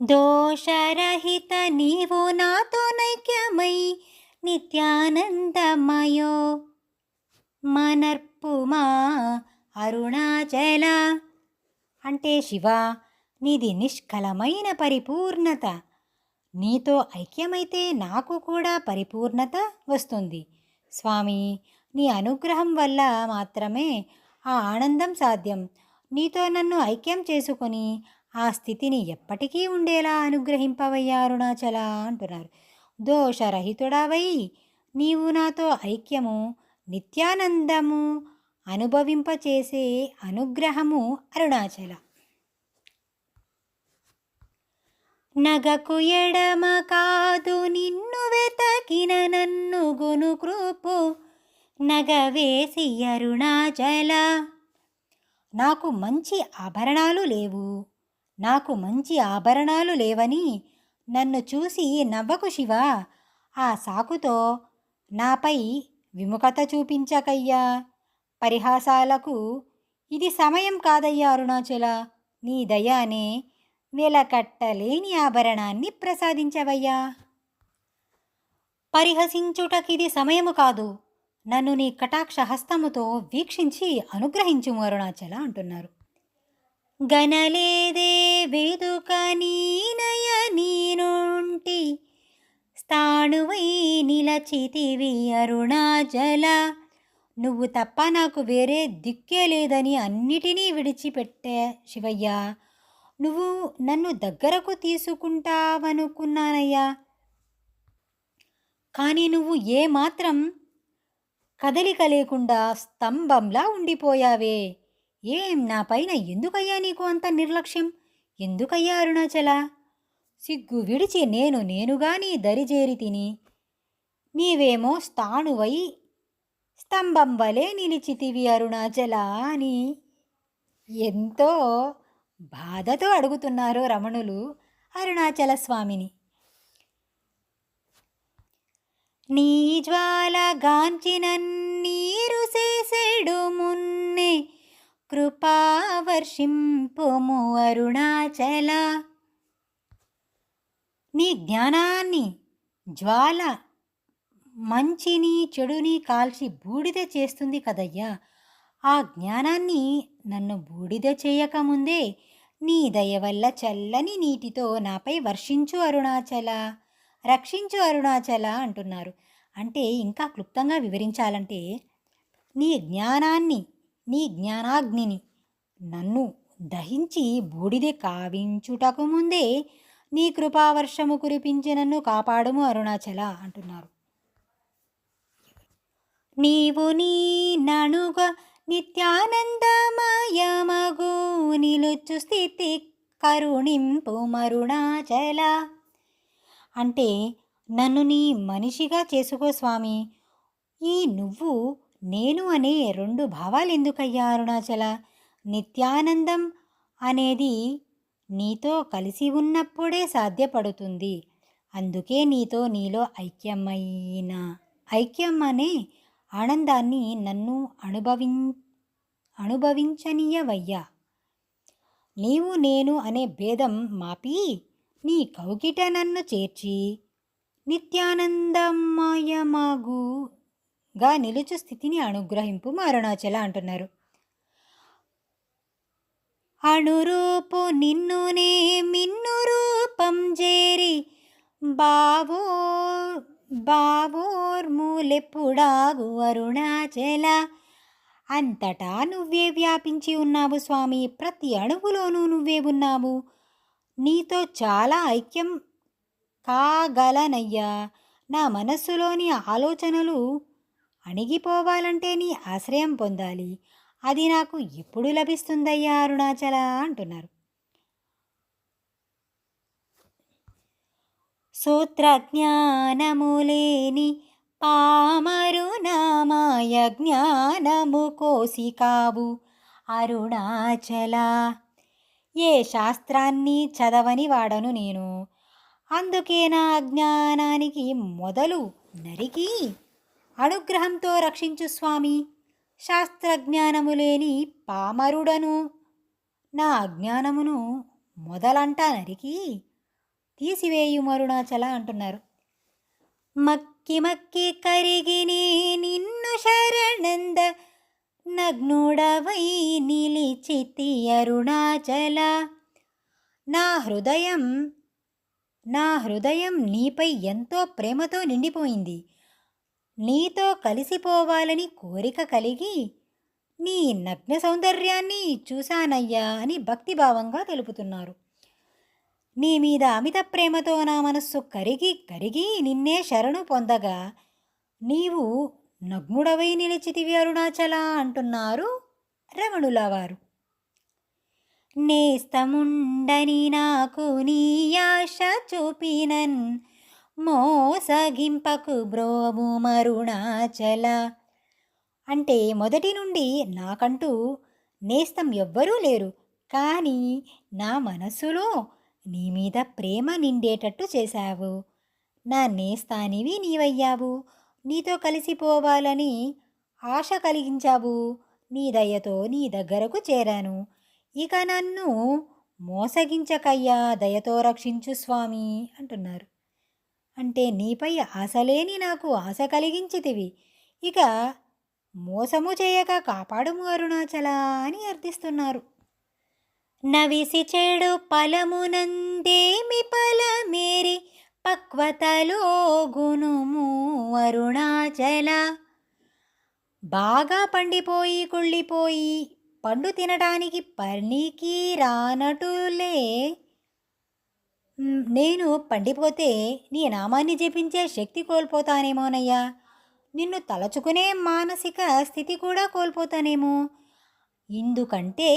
S1: దోషరహిత నీవు నాతో నైక్యమై నిత్యానందమయో మనర్పుమా అరుణాచల. అంటే శివ, నీది నిష్కలమైన పరిపూర్ణత. నీతో ఐక్యమైతే నాకు కూడా పరిపూర్ణత వస్తుంది స్వామి. నీ అనుగ్రహం వల్ల మాత్రమే ఆ ఆనందం సాధ్యం. నీతో నన్ను ఐక్యం చేసుకొని ఆ స్థితిని ఎప్పటికీ ఉండేలా అనుగ్రహింపవయ్యా అరుణాచల అంటున్నారు. దోషరహితుడవై నీవు నాతో ఐక్యము నిత్యానందము అనుభవింపచేసే అనుగ్రహము అరుణాచల. నగకు ఎడమ కాదు నిన్ను వెతకిన నన్ను గొనుకృపు నగవేసి అరుణాచల. నాకు మంచి ఆభరణాలు లేవని నన్ను చూసి నవ్వకు శివ. ఆ సాకుతో నాపై విముఖత చూపించకయ్యా. పరిహాసాలకు ఇది సమయం కాదయ్యా అరుణాచల. నీ దయ అనే వెలకట్టలేని ఆభరణాన్ని ప్రసాదించవయ్యా. పరిహసించుటకిది సమయము కాదు. నన్ను నీ కటాక్ష హస్తముతో వీక్షించి అనుగ్రహించుము అరుణాచల అంటున్నారు. గనలేదే వేదుక నీనయ నీనుంటి స్థాణువై నిలచితివి అరుణాచల. నువ్వు తప్ప నాకు వేరే దిక్కే లేదని అన్నిటినీ విడిచిపెట్టే శివయ్య. నువ్వు నన్ను దగ్గరకు తీసుకుంటావనుకున్నానయ్యా. కానీ నువ్వు ఏమాత్రం కదలిక లేకుండా స్తంభంలా ఉండిపోయావే. ఏం నా పైన ఎందుకయ్యా నీకు అంత నిర్లక్ష్యం? ఎందుకయ్యా అరుణాచల? సిగ్గు విడిచి నేనుగా నీ దరిజేరి తిని, నీవేమో స్థాణువై స్తంభం వలె నిలిచితివి అరుణాచల అని ఎంతో బాధతో అడుగుతున్నారు రమణులు అరుణాచల స్వామిని. నీ జ్వాల గాంచిన నీరు చేసేడు మున్నే కృపావర్షింపుము అరుణాచల. నీ జ్ఞానాన్ని జ్వాల మంచిని చెడుని కాల్చి బూడిద చేస్తుంది కదయ్యా. ఆ జ్ఞానాన్ని నన్ను బూడిద చేయకముందే నీ దయ వల్ల చల్లని నీటితో నాపై వర్షించు అరుణాచల, రక్షించు అరుణాచల అంటున్నారు. అంటే ఇంకా క్లుప్తంగా వివరించాలంటే నీ జ్ఞానాన్ని, నీ జ్ఞానాగ్నిని నన్ను దహించి బూడిద కావించుటకు ముందే నీ కృపావర్షము కురిపించి నన్ను కాపాడుము అరుణాచల అంటున్నారు. నీవు నీ నణుగ నిత్యానందమయమగు నిలుచు స్థితి కరుణింపు మరుణాచల. అంటే నన్ను నీ మనిషిగా చేసుకో స్వామి. ఈ నువ్వు నేను అనే రెండు భావాలు ఎందుకయ్యా అరుణాచల? నిత్యానందం అనేది నీతో కలిసి ఉన్నప్పుడే సాధ్యపడుతుంది. అందుకే నీతో నీలో ఐక్యం అనే ఆనందాన్ని నన్ను అనుభవించనీయవయ్యా. నీవు నేను అనే భేదం మాపి నీ కౌగిట నన్ను చేర్చి నిత్యానందమయమగుగా నిలుచు స్థితిని అనుగ్రహింపు అరుణాచల అంటున్నారు. అణురూపు నిన్నునే మిన్ను రూపం చేరి బావోర్ములెప్పుడాగు అరుణాచల. అంతటా నువ్వే వ్యాపించి ఉన్నావు స్వామి. ప్రతి అణువులోనూ నువ్వే ఉన్నావు. నీతో చాలా ఐక్యం కాగలనయ్యా. నా మనస్సులోని ఆలోచనలు అణిగిపోవాలంటే నీ ఆశ్రయం పొందాలి. అది నాకు ఎప్పుడు లభిస్తుందయ్యా అరుణాచల అంటున్నారు. సూత్రజ్ఞానము లేని పామరు నామాయ జ్ఞానము కోసికావు అరుణాచల. ఏ శాస్త్రాన్ని చదవని వాడను నేను. అందుకే నా అజ్ఞానానికి మొదలు నరికి అనుగ్రహంతో రక్షించు స్వామి. శాస్త్రజ్ఞానము లేని పామరుడను. నా అజ్ఞానమును మొదలంటా నరికి తీసివేయు అరుణాచల అంటున్నారు. మక్కి మక్కి కరిగిని నిన్ను శరణంద నగ్నుడవై నిలిచితి అరుణాచల. నా హృదయం నీపై ఎంతో ప్రేమతో నిండిపోయింది. నీతో కలిసిపోవాలని కోరిక కలిగి నీ నగ్న సౌందర్యాన్ని చూశానయ్యా అని భక్తిభావంగా తెలుపుతున్నారు. నీ మీద అమిత ప్రేమతో నా మనస్సు కరిగి నిన్నే శరణు పొందగా నీవు నగ్నుడవై నిలిచితివి అరుణాచల అంటున్నారు రమణుల వారు. నేస్తముండని నాకు నీ ఆశ చూపినన్ మోసగింపకు బ్రోము మరుణాచల. అంటే మొదటి నుండి నాకంటూ నేస్తం ఎవ్వరూ లేరు. కానీ నా మనస్సులో నీ మీద ప్రేమ నిండేటట్టు చేశావు. నా నేస్తానివి నీవయ్యావు. నీతో కలిసిపోవాలని ఆశ కలిగించావు. నీ దయతో నీ దగ్గరకు చేరాను. ఇక నన్ను మోసగించకయ్యా, దయతో రక్షించు స్వామి అంటున్నారు. అంటే నీపై ఆశలేని నాకు ఆశ కలిగించితివి, ఇక మోసము చేయక కాపాడుము అరుణాచల అని అర్థిస్తున్నారు. నవిసి చెడు ఫలమునందేమి ఫలమేరి పక్వతలో గుణము అరుణాచల. బాగా పండిపోయి కుళ్ళిపోయి పండు తినడానికి పనికి రానటులే నేను పండిపోతే నీ నామాన్ని జపించే శక్తి కోల్పోతానేమోనయ్యా. నిన్ను తలచుకునే మానసిక స్థితి కూడా కోల్పోతానేమో. ఇందుకంటే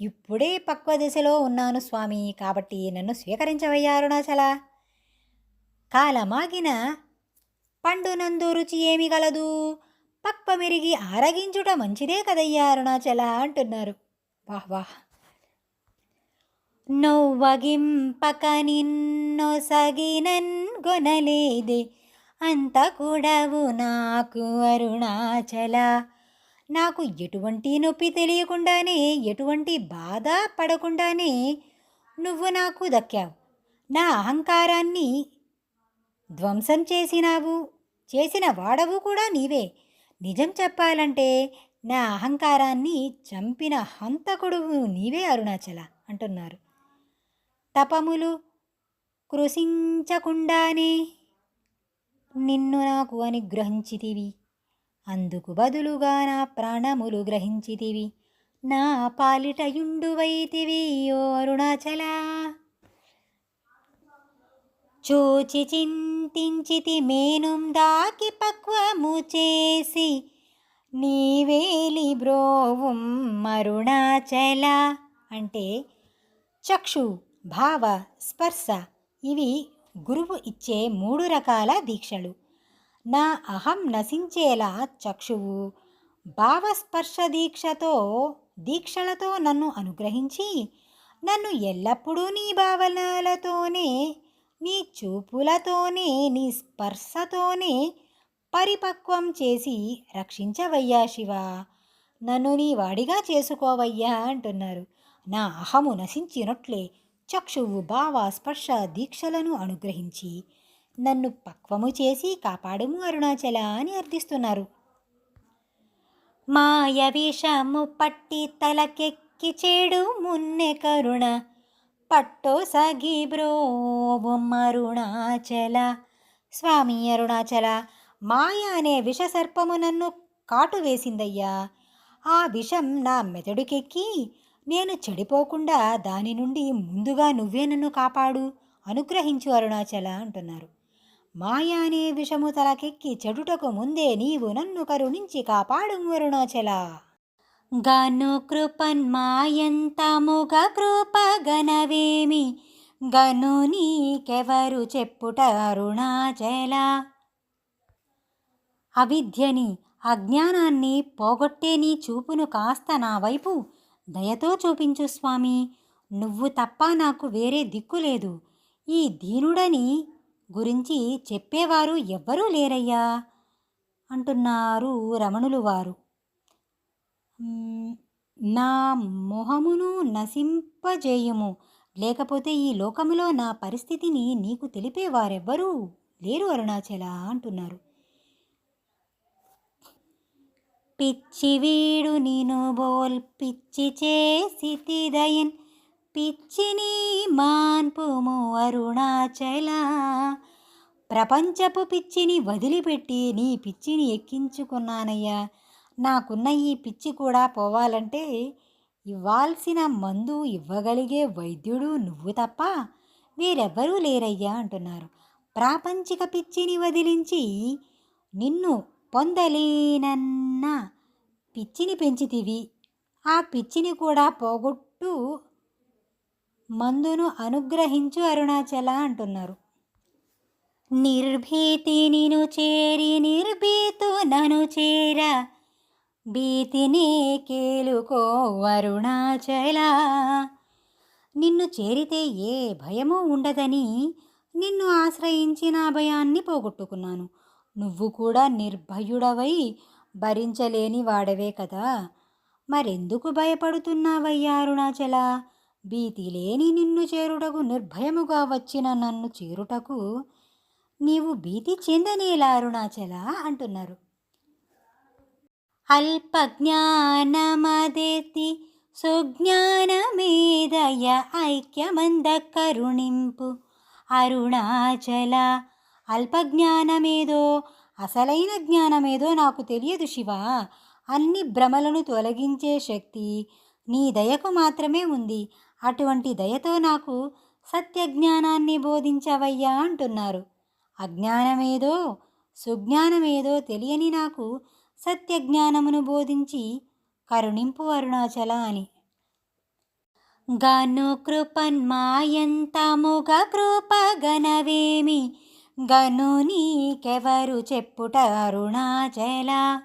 S1: ఇప్పుడే పక్వ దశలో ఉన్నాను స్వామి, కాబట్టి నన్ను స్వీకరించవయ్యా అరుణాచల. కాలమాగిన పండునందు రుచి ఏమి గలదు, పక్వ మెరిగి ఆరగించుట మంచిదే కదయ్యా అరుణాచల అంటున్నారు. వాహ్ వాహ్. నొవ్వగింపక నిన్నొసగినన్ గొనలేదే అంత కూడవు నాకు అరుణాచల. నాకు ఎటువంటి నొప్పి తెలియకుండానే, ఎటువంటి బాధ పడకుండానే నువ్వు నాకు దక్కావు. నా అహంకారాన్ని ధ్వంసం చేసిన వాడవు కూడా నీవే. నిజం చెప్పాలంటే నా అహంకారాన్ని చంపిన హంతకుడు నీవే అరుణాచల అంటున్నారు. తపములు కృషించకుండానే నిన్ను నాకు అనుగ్రహించితివి, అందుకు బదులుగా నా ప్రాణములు గ్రహించితివి. నా పాలిటయుండువైతివి ఓ అరుణాచల. చూచి చింతించితి మేనుం దాకి పక్వము చేసి నీవేలి బ్రోవుం అరుణాచల. అంటే చక్షు, భావ, స్పర్శ ఇవి గురువు ఇచ్చే 3 రకాల దీక్షలు. నా అహం నశించేలా చక్షువు, భావస్పర్శ దీక్షలతో నన్ను అనుగ్రహించి, నన్ను ఎల్లప్పుడూ నీ భావనలతోనే, నీ చూపులతోనే, నీ స్పర్శతోనే పరిపక్వం చేసి రక్షించవయ్యా శివ. నన్ను నీ వాడిగా చేసుకోవయ్యా అంటున్నారు. నా అహము నశించినట్లే చక్షువు, భావ, స్పర్శ దీక్షలను అనుగ్రహించి నన్ను పక్వము చేసి కాపాడుము అరుణాచల అని అర్థిస్తున్నారు. మాయ విషము పట్టి తలకెక్కి చెడు మున్నె కరుణ పట్టో సగి బ్రోవం అరుణాచల. స్వామి అరుణాచల, మాయ అనే విషసర్పము నన్ను కాటు వేసిందయ్యా. ఆ విషం నా మెదడుకెక్కి నేను చెడిపోకుండా దాని నుండి ముందుగా నువ్వే నన్ను కాపాడు, అనుగ్రహించు అరుణాచల అంటున్నారు. మాయ అనే విషము తలకెక్కి చెడుటకు ముందే నీవు నన్ను కరుణించి కాపాడు అరుణాచల. గను కృపన్ మాయంతముగ కృప గనవేమి గను నీకెవరు చెప్పుట అరుణాచల. అవిద్యని, అజ్ఞానాన్ని పోగొట్టే నీ చూపును కాస్త నా వైపు దయతో చూపించు స్వామి. నువ్వు తప్ప నాకు వేరే దిక్కు లేదు. ఈ దీనుడని గురించి చెప్పేవారు ఎవ్వరూ లేరయ్యా అంటున్నారు రమణులు వారు. నా మొహమును నశింపజేయుము, లేకపోతే ఈ లోకములో నా పరిస్థితిని నీకు తెలిపేవారెవ్వరూ లేరు అరుణాచల అంటున్నారు. పిచ్చి వీడు నిను బోల్ పిచ్చి చేసి దయన్ పిచ్చిని మాన్పుము అరుణాచల. ప్రపంచపు పిచ్చిని వదిలిపెట్టి నీ పిచ్చిని ఎక్కించుకున్నానయ్యా. నాకున్న ఈ పిచ్చి కూడా పోవాలంటే ఇవ్వాల్సిన మందు ఇవ్వగలిగే వైద్యుడు నువ్వు తప్ప వేరెవ్వరూ లేరయ్యా అంటున్నారు. ప్రాపంచిక పిచ్చిని వదిలించి నిన్ను పొందలేనన్న పిచ్చిని పెంచితివి. ఆ పిచ్చిని కూడా పోగొట్టు మందును అనుగ్రహించు అరుణాచల అంటున్నారు. నిర్భీతి నిను చేరి నిర్భీతు నను చేర భీతిని కేలుకో అరుణాచల. నిన్ను చేరితే ఏ భయమూ ఉండదని నిన్ను ఆశ్రయించి నా భయాన్ని పోగొట్టుకున్నాను. నువ్వు కూడా నిర్భయుడవై భరించలేని వాడవే కదా. మరెందుకు భయపడుతున్నావయ్యా అరుణాచల? భీతి లేని నిన్ను చేరుటకు, నిర్భయముగా వచ్చిన నన్ను చేరుటకు నీవు భీతి చెందనేలా అరుణాచల అంటున్నారు. అల్పజ్ఞానమదేతి సుజ్ఞానమేదయ ఐక్యమంద కరుణింపు అరుణాచల. అల్పజ్ఞానమేదో అసలైన జ్ఞానమేదో నాకు తెలియదు శివ. అన్ని భ్రమలను తొలగించే శక్తి నీ దయకు మాత్రమే ఉంది. అటువంటి దయతో నాకు సత్యజ్ఞానాన్ని బోధించవయ్యా అంటున్నారు. అజ్ఞానమేదో సుజ్ఞానమేదో తెలియని నాకు సత్యజ్ఞానమును బోధించి కరుణింపు అరుణాచల అని. గను కృపన్మాయంతముగ కృపగనవేమి గను నీకెవరు చెప్పుట అరుణాచల.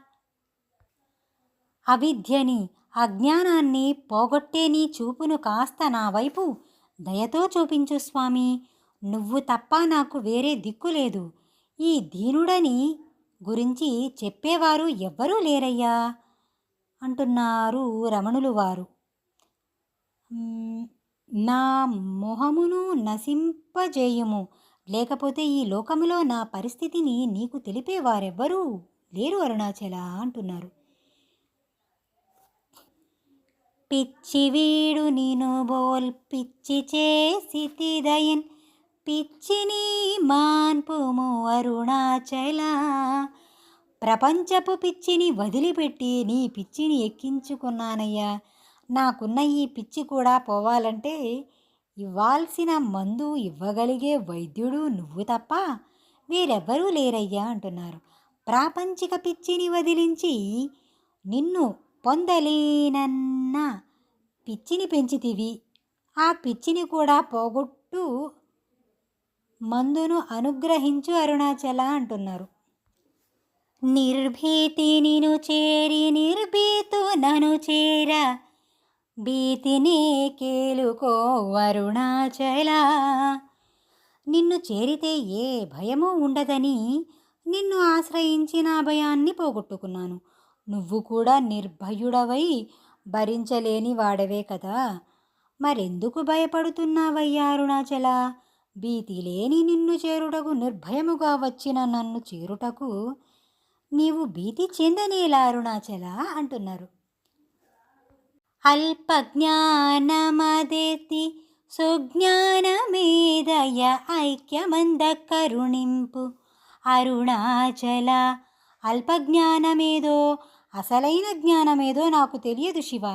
S1: అవిద్యని అజ్ఞానాన్ని పోగొట్టే నీ చూపును కాస్త నా వైపు దయతో చూపించు స్వామి. నువ్వు తప్ప నాకు వేరే దిక్కు లేదు. ఈ దీనుడని గురించి చెప్పేవారు ఎవ్వరూ లేరయ్యా అంటున్నారు రమణులు వారు. నా మొహమును నశింపజేయుము, లేకపోతే ఈ లోకములో నా పరిస్థితిని నీకు తెలిపేవారెవ్వరూ లేరు అరుణాచల అంటున్నారు. పిచ్చి వీడు నిను బోల్ పిచ్చి చేసి దయన్ పిచ్చిని మాన్పుము అరుణాచల. ప్రపంచపు పిచ్చిని వదిలిపెట్టి నీ పిచ్చిని ఎక్కించుకున్నానయ్యా. నాకున్న ఈ పిచ్చి కూడా పోవాలంటే ఇవ్వాల్సిన మందు ఇవ్వగలిగే వైద్యుడు నువ్వు తప్ప వేరెవ్వరూ లేరయ్యా అంటున్నారు. ప్రాపంచిక పిచ్చిని వదిలించి నిన్ను పొందలేనన్న పిచ్చిని పెంచితివి. ఆ పిచ్చిని కూడా పోగొట్టు మందును అనుగ్రహించు అరుణాచల అంటున్నారు. నిర్భీతి నిను చేరి నిర్భీతు నను చేర భీతిని కేలుకో అరుణాచల. నిన్ను చేరితే ఏ భయమూ ఉండదని నిన్ను ఆశ్రయించి నా భయాన్ని పోగొట్టుకున్నాను. నువ్వు కూడా నిర్భయుడవై భరించలేని వాడవే కదా. మరెందుకు భయపడుతున్నావయ్యా అరుణాచల? భీతి లేని నిన్ను చేరుటకు, నిర్భయముగా వచ్చిన నన్ను చేరుటకు నీవు భీతి చెందనేలా అరుణాచల అంటున్నారు. అల్పజ్ఞానమదేతి సుజ్ఞానమేదయ ఐక్యమంద కరుణింపు అరుణాచల. అల్పజ్ఞానమేదో అసలైన జ్ఞానమేదో నాకు తెలియదు శివ.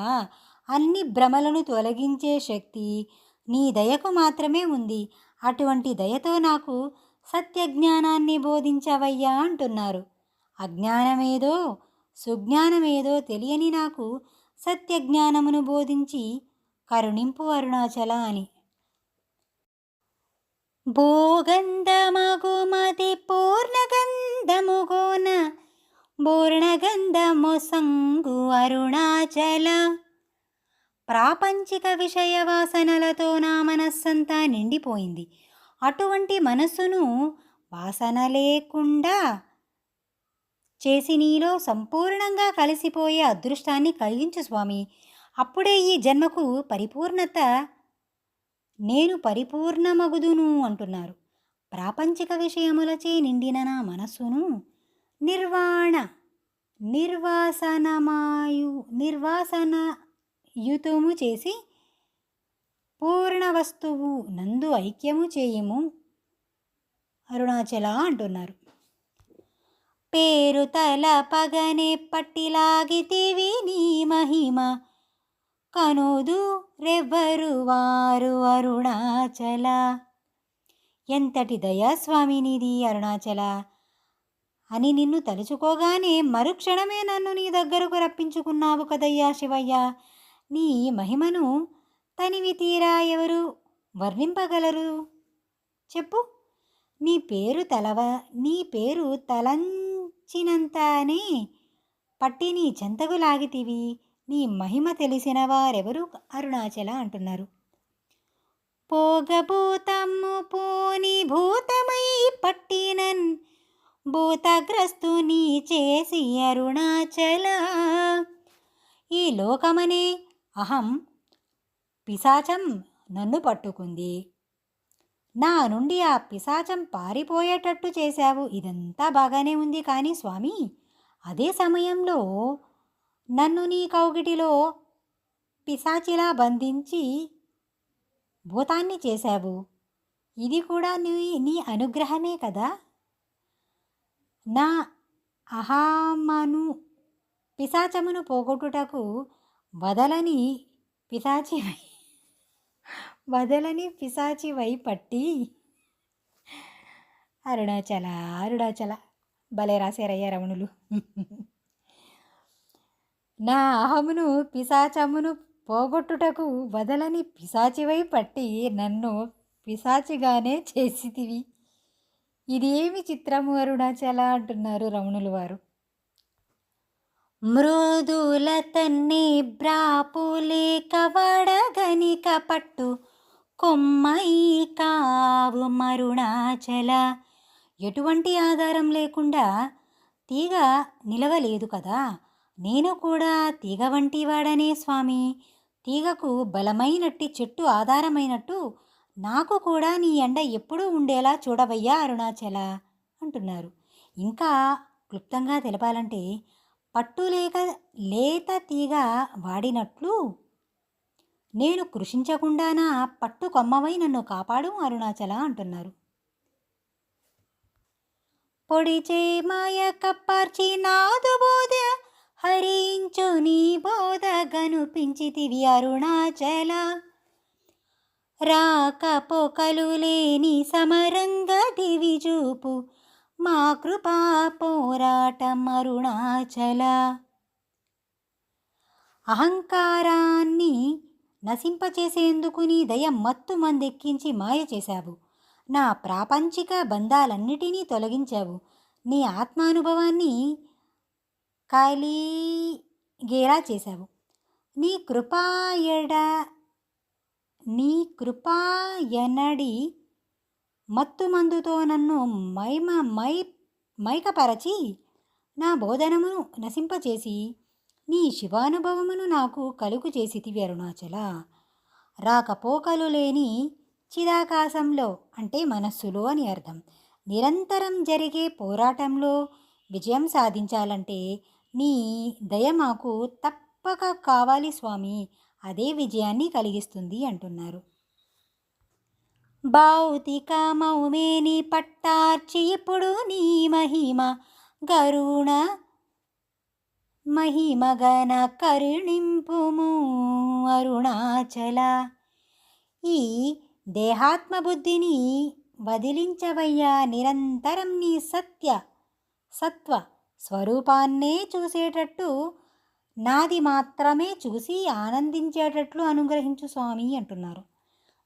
S1: అన్ని భ్రమలను తొలగించే శక్తి నీ దయకు మాత్రమే ఉంది. అటువంటి దయతో నాకు సత్యజ్ఞానాన్ని బోధించవయ్యా అంటున్నారు. అజ్ఞానమేదో సుజ్ఞానమేదో తెలియని నాకు సత్యజ్ఞానమును బోధించి కరుణింపు అరుణాచల అని. భోగంధమగుమతి పూర్ణగంధముగోన పూర్ణగంధము సంగు అరుణాచల. ప్రాపంచిక విషయ వాసనలతో నా మనస్సంతా నిండిపోయింది. అటువంటి మనస్సును వాసన లేకుండా చేసి నీలో సంపూర్ణంగా కలిసిపోయే అదృష్టాన్ని కలిగించు స్వామి. అప్పుడే ఈ జన్మకు పరిపూర్ణత, నేను పరిపూర్ణమగుదును అంటున్నారు. ప్రాపంచిక విషయములచే నిండిన నా మనస్సును నిర్వాసనయుతము చేసి పూర్ణ వస్తువు నందు ఐక్యము చేయుము అరుణాచల అంటున్నారు. పేరు తల పగనే పట్టిలాగితివి నీ మహిమ కనుదు రెవ్వరు వారు అరుణాచల. ఎంతటి దయాస్వామి నీది అరుణాచల అని నిన్ను తలుచుకోగానే మరుక్షణమే నన్ను నీ దగ్గరకు రప్పించుకున్నావు కదయ్యా శివయ్య. నీ మహిమను తనివి తీరా ఎవరు వర్ణింపగలరు చెప్పు. నీ పేరు తలంచినంతనే పట్టి నీ చెంతకు లాగితివి. నీ మహిమ తెలిసిన వారెవరు అరుణాచల అంటున్నారు. పోగభూతము పోని భూతమై పట్టినన్ భూతగ్రస్తుని చేసి అరుణాచల. ఈ లోకమనే అహం పిశాచం నన్ను పట్టుకుంది. నా నుండి ఆ పిశాచం పారిపోయేటట్టు చేశావు. ఇదంతా బాగానే ఉంది కానీ స్వామి, అదే సమయంలో నన్ను నీ కౌగిటిలో పిశాచిలా బంధించి భూతాన్ని చేశావు. ఇది కూడా నీ అనుగ్రహమే కదా. నా అహామను పిశాచమును పోగొట్టుటకు వదలని పిశాచివై పట్టి అరుణాచల అరుణాచల భలే రాశారయ్యా రమణులు. నా అహమును పిశాచమును పోగొట్టుటకు వదలని పిశాచివై పట్టి నన్ను పిశాచిగానే చేసితివి. ఇదేమి చిత్రము అరుణాచల అంటున్నారు రమణులు వారు. మృదుల తన్ని బ్రాపులే కవడగనిక పట్టు కొమ్మై కావు మరుణాచల. ఎటువంటి ఆధారం లేకుండా తీగ నిలవలేదు కదా. నేను కూడా తీగ వంటి వాడనే స్వామి. తీగకు బలమైనట్టి చెట్టు ఆధారమైనట్టు నాకు కూడా నీ ఎండ ఎప్పుడూ ఉండేలా చూడవయ్యా అరుణాచల అంటున్నారు. ఇంకా క్లుప్తంగా తెలపాలంటే, పట్టు లేక లేత తీగ వాడినట్లు నేను కృషించకుండా నా పట్టు కొమ్మవై నన్ను కాపాడు అరుణాచల అంటున్నారు. పొడిచే మాయ కప్పార్చి నాదు బోధ హరించు నీ బోధ గనుపించితివి అరుణాచల. రాకపోకలు లేని సమరంగ దివి చూపు మా కృపా పోరాటం అరుణాచల. అహంకారాన్ని నశింపచేసేందుకు నీ దయ మత్తు మందెక్కించి మాయ చేశావు. నా ప్రాపంచిక బంధాలన్నిటినీ తొలగించావు. నీ ఆత్మానుభవాన్ని కలిగేలా చేశావు. నీ కృపాయనడి మత్తుమందుతో నన్ను మైకపరచి నా బోధనమును నశింపచేసి నీ శివానుభవమును నాకు కలుగు చేసితివి అరుణాచల. రాకపోకలు లేని చిదాకాశంలో అంటే మనస్సులో అని అర్థం. నిరంతరం జరిగే పోరాటంలో విజయం సాధించాలంటే నీ దయ మాకు తప్పక కావాలి స్వామి. అదే విజయాన్ని కలిగిస్తుంది అంటున్నారు. భౌతిక మౌమేని పట్టార్చి ఇప్పుడు నీ మహిమ గరుణ మహిమగన కరుణింపుము అరుణాచల. ఈ దేహాత్మబుద్ధిని వదిలించవయ్యా. నిరంతరం నీ సత్వ స్వరూపాన్నే చూసేటట్టు నాది మాత్రమే చూసి ఆనందించేటట్లు అనుగ్రహించు స్వామి అంటున్నారు.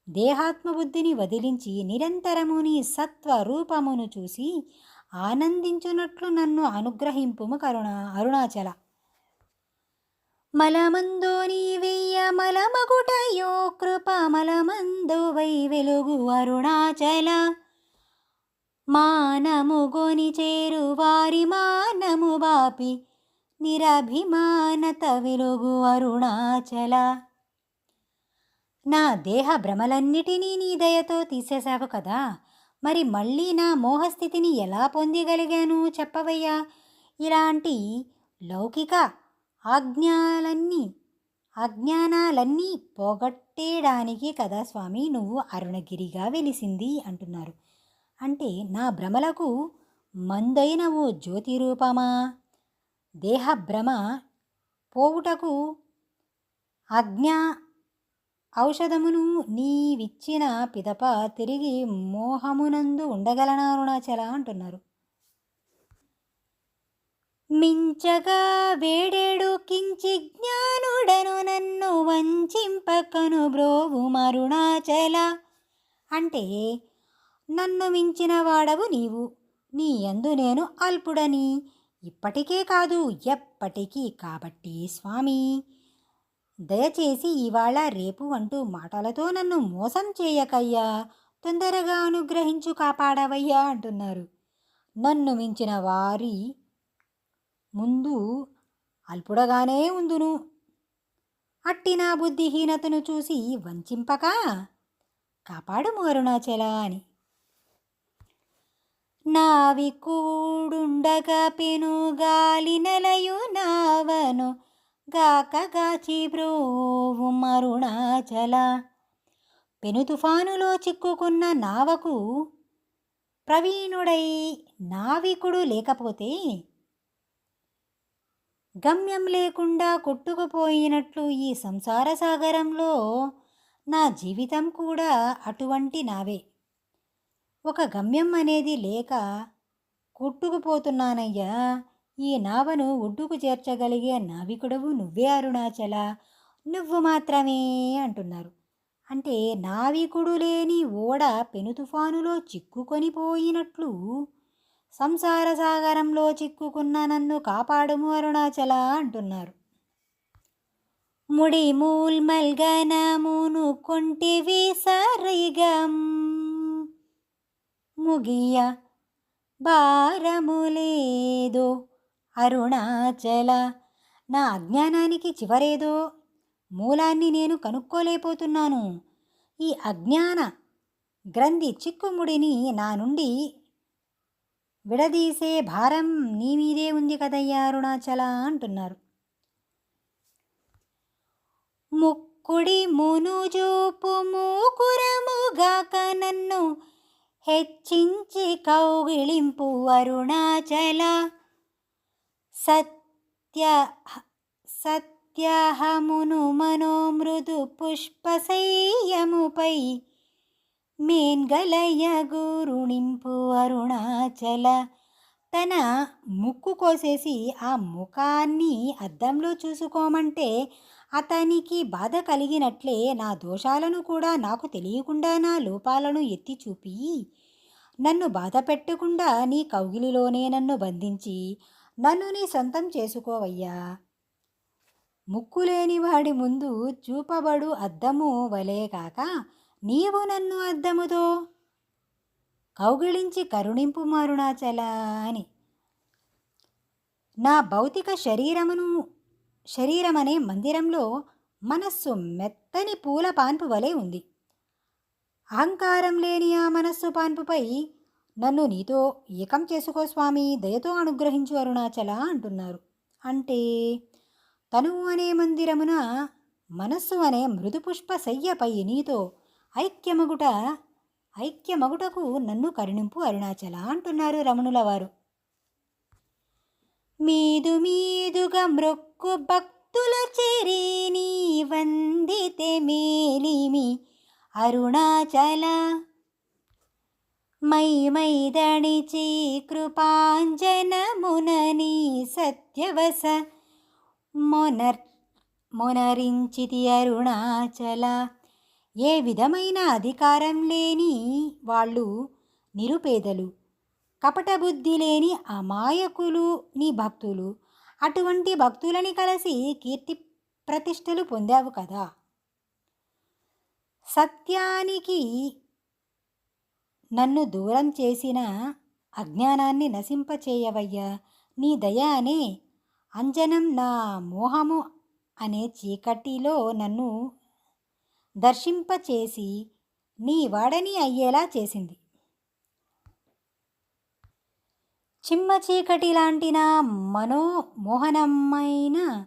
S1: దేహాత్మబుద్ధిని వదిలించి నిరంతరము నీ సత్వ రూపమును చూసి ఆనందించునట్లు నన్ను అనుగ్రహింపుము అరుణాచల. మలమందో నీ వెయ్య మలమగుటయో కృప మలమందో వై వెలుగు అరుణాచల. మానము గొని చేరు వారి మానము బాపి నిరభిమానత వెలుగు అరుణాచల. నా దేహ భ్రమలన్నిటినీ నీ దయతో తీసేశావు కదా. మరి మళ్ళీ నా మోహస్థితిని ఎలా పొందగలిగాను చెప్పవయ్యా. ఇలాంటి లౌకిక అజ్ఞానాలన్నీ పోగొట్టేయడానికి కదా స్వామి నువ్వు అరుణగిరిగా వెలిసింది అంటున్నారు. అంటే నా భ్రమలకు మందైన ఓ జ్యోతి రూపమా, దేహ భ్రమ పోవుటకు ఔషధమును నీవిచ్చిన పిదప తిరిగి మోహమునందు ఉండగలనా అరుణాచల అంటున్నారు. మించగా వేడేడు కించి జ్ఞానుడను నన్ను వంచింపకను బ్రోవు అరుణాచల. అంటే నన్ను మించిన వాడవు నీవు. నీ యందు నేను అల్పుడని ఇప్పటికే కాదు ఎప్పటికీ. కాబట్టి స్వామి దయచేసి ఇవాళ రేపు అంటూ మాటలతో నన్ను మోసం చేయకయ్యా, తొందరగా అనుగ్రహించు కాపాడవయ్యా అంటున్నారు. నన్ను మించిన వారి ముందు అల్పుడగానే ఉందును. అట్టి నా బుద్ధిహీనతను చూసి వంచింపక కాపాడుము అరుణాచల అని. నావి కూడుండగా పెనుగాలి నెలయు నావను గాకగాచి బ్రోవు అరుణాచల. పెను తుఫానులో చిక్కుకున్న నావకు ప్రవీణుడై నావికుడు లేకపోతే గమ్యం లేకుండా కొట్టుకుపోయినట్లు ఈ సంసార సాగరంలో నా జీవితం కూడా అటువంటి నావే. ఒక గమ్యం అనేది లేక కొట్టుకుపోతున్నానయ్యా. ఈ నావను ఒడ్డుకు చేర్చగలిగే నావికుడవు నువ్వే అరుణాచల, నువ్వు మాత్రమే అంటున్నారు. అంటే నావికుడు లేని ఓడ పెను తుఫానులో చిక్కుకొని పోయినట్లు సంసార సాగరంలో చిక్కుకున్న నన్ను కాపాడుము అరుణాచల అంటున్నారు. ముడి మూల్మల్గనమును కొంటివి సరిగం ముగియ భారములేదో అరుణాచల. నా అజ్ఞానానికి చివరేదో, మూలాన్ని నేను కనుక్కోలేకపోతున్నాను. ఈ అజ్ఞాన గ్రంథి చిక్కుముడిని నా నుండి విడదీసే భారం నీ మీదే ఉంది కదయ్యా అరుణాచల అంటున్నారు. ముక్కుడి మునుజూపు మూకురముగాక నన్ను హెచ్చించి కౌగిలింపు అరుణాచల. సత్యహమును మనోమృదు పుష్పశయ్యముపై మేన్గలయ్య గురుణింపు అరుణాచల. తన ముక్కు కోసేసి ఆ ముఖాన్ని అద్దంలో చూసుకోమంటే అతనికి బాధ కలిగినట్లే నా దోషాలను కూడా నాకు తెలియకుండా నా లోపాలను ఎత్తి చూపి నన్ను బాధ పెట్టకుండా నీ కౌగిలిలోనే నన్ను బంధించి నన్ను నీ సొంతం చేసుకోవయ్యా. ముక్కులేని వాడి ముందు చూపబడు అద్దము వలే కాక నీవు నన్ను అద్దముతో కౌగిలించి కరుణింపు అరుణాచల అని. నా భౌతిక శరీరమనే మందిరంలో మనస్సు మెత్తని పూల పాన్పు వలె ఉంది. అహంకారం లేని ఆ మనస్సు పాన్పుపై నన్ను నీతో ఏకం చేసుకో స్వామి, దయతో అనుగ్రహించు అరుణాచల అంటున్నారు. అంటే తనువు అనే మందిరమున మనస్సు అనే మృదుపుష్ప శయ్యపై నీతో ఐక్యమగుటకు నన్ను కరుణింపు అరుణాచల అంటున్నారు రమణుల వారు. మీదుగా మ్రొక్కు భక్తుల చెరిని వందితే మేలిమి అరుణాచల. మైదణిచి కృపాంజనమునని సత్యవస మొనరించితి అరుణాచల. ఏ విధమైన అధికారం లేని వాళ్ళు, నిరుపేదలు, కపట బుద్ధి లేని అమాయకులు నీ భక్తులు. అటువంటి భక్తులని కలిసి కీర్తి ప్రతిష్టలు పొందావు కదా. సత్యానికి నన్ను దూరం చేసిన అజ్ఞానాన్ని నశింపచేయవయ్యా. నీ దయ అనే అంజనం నా మోహము అనే చీకటిలో నన్ను దర్శింపచేసి నీ వాడని అయ్యేలా చేసింది. చిమ్మ చీకటి లాంటి నా మనోమోహనమైన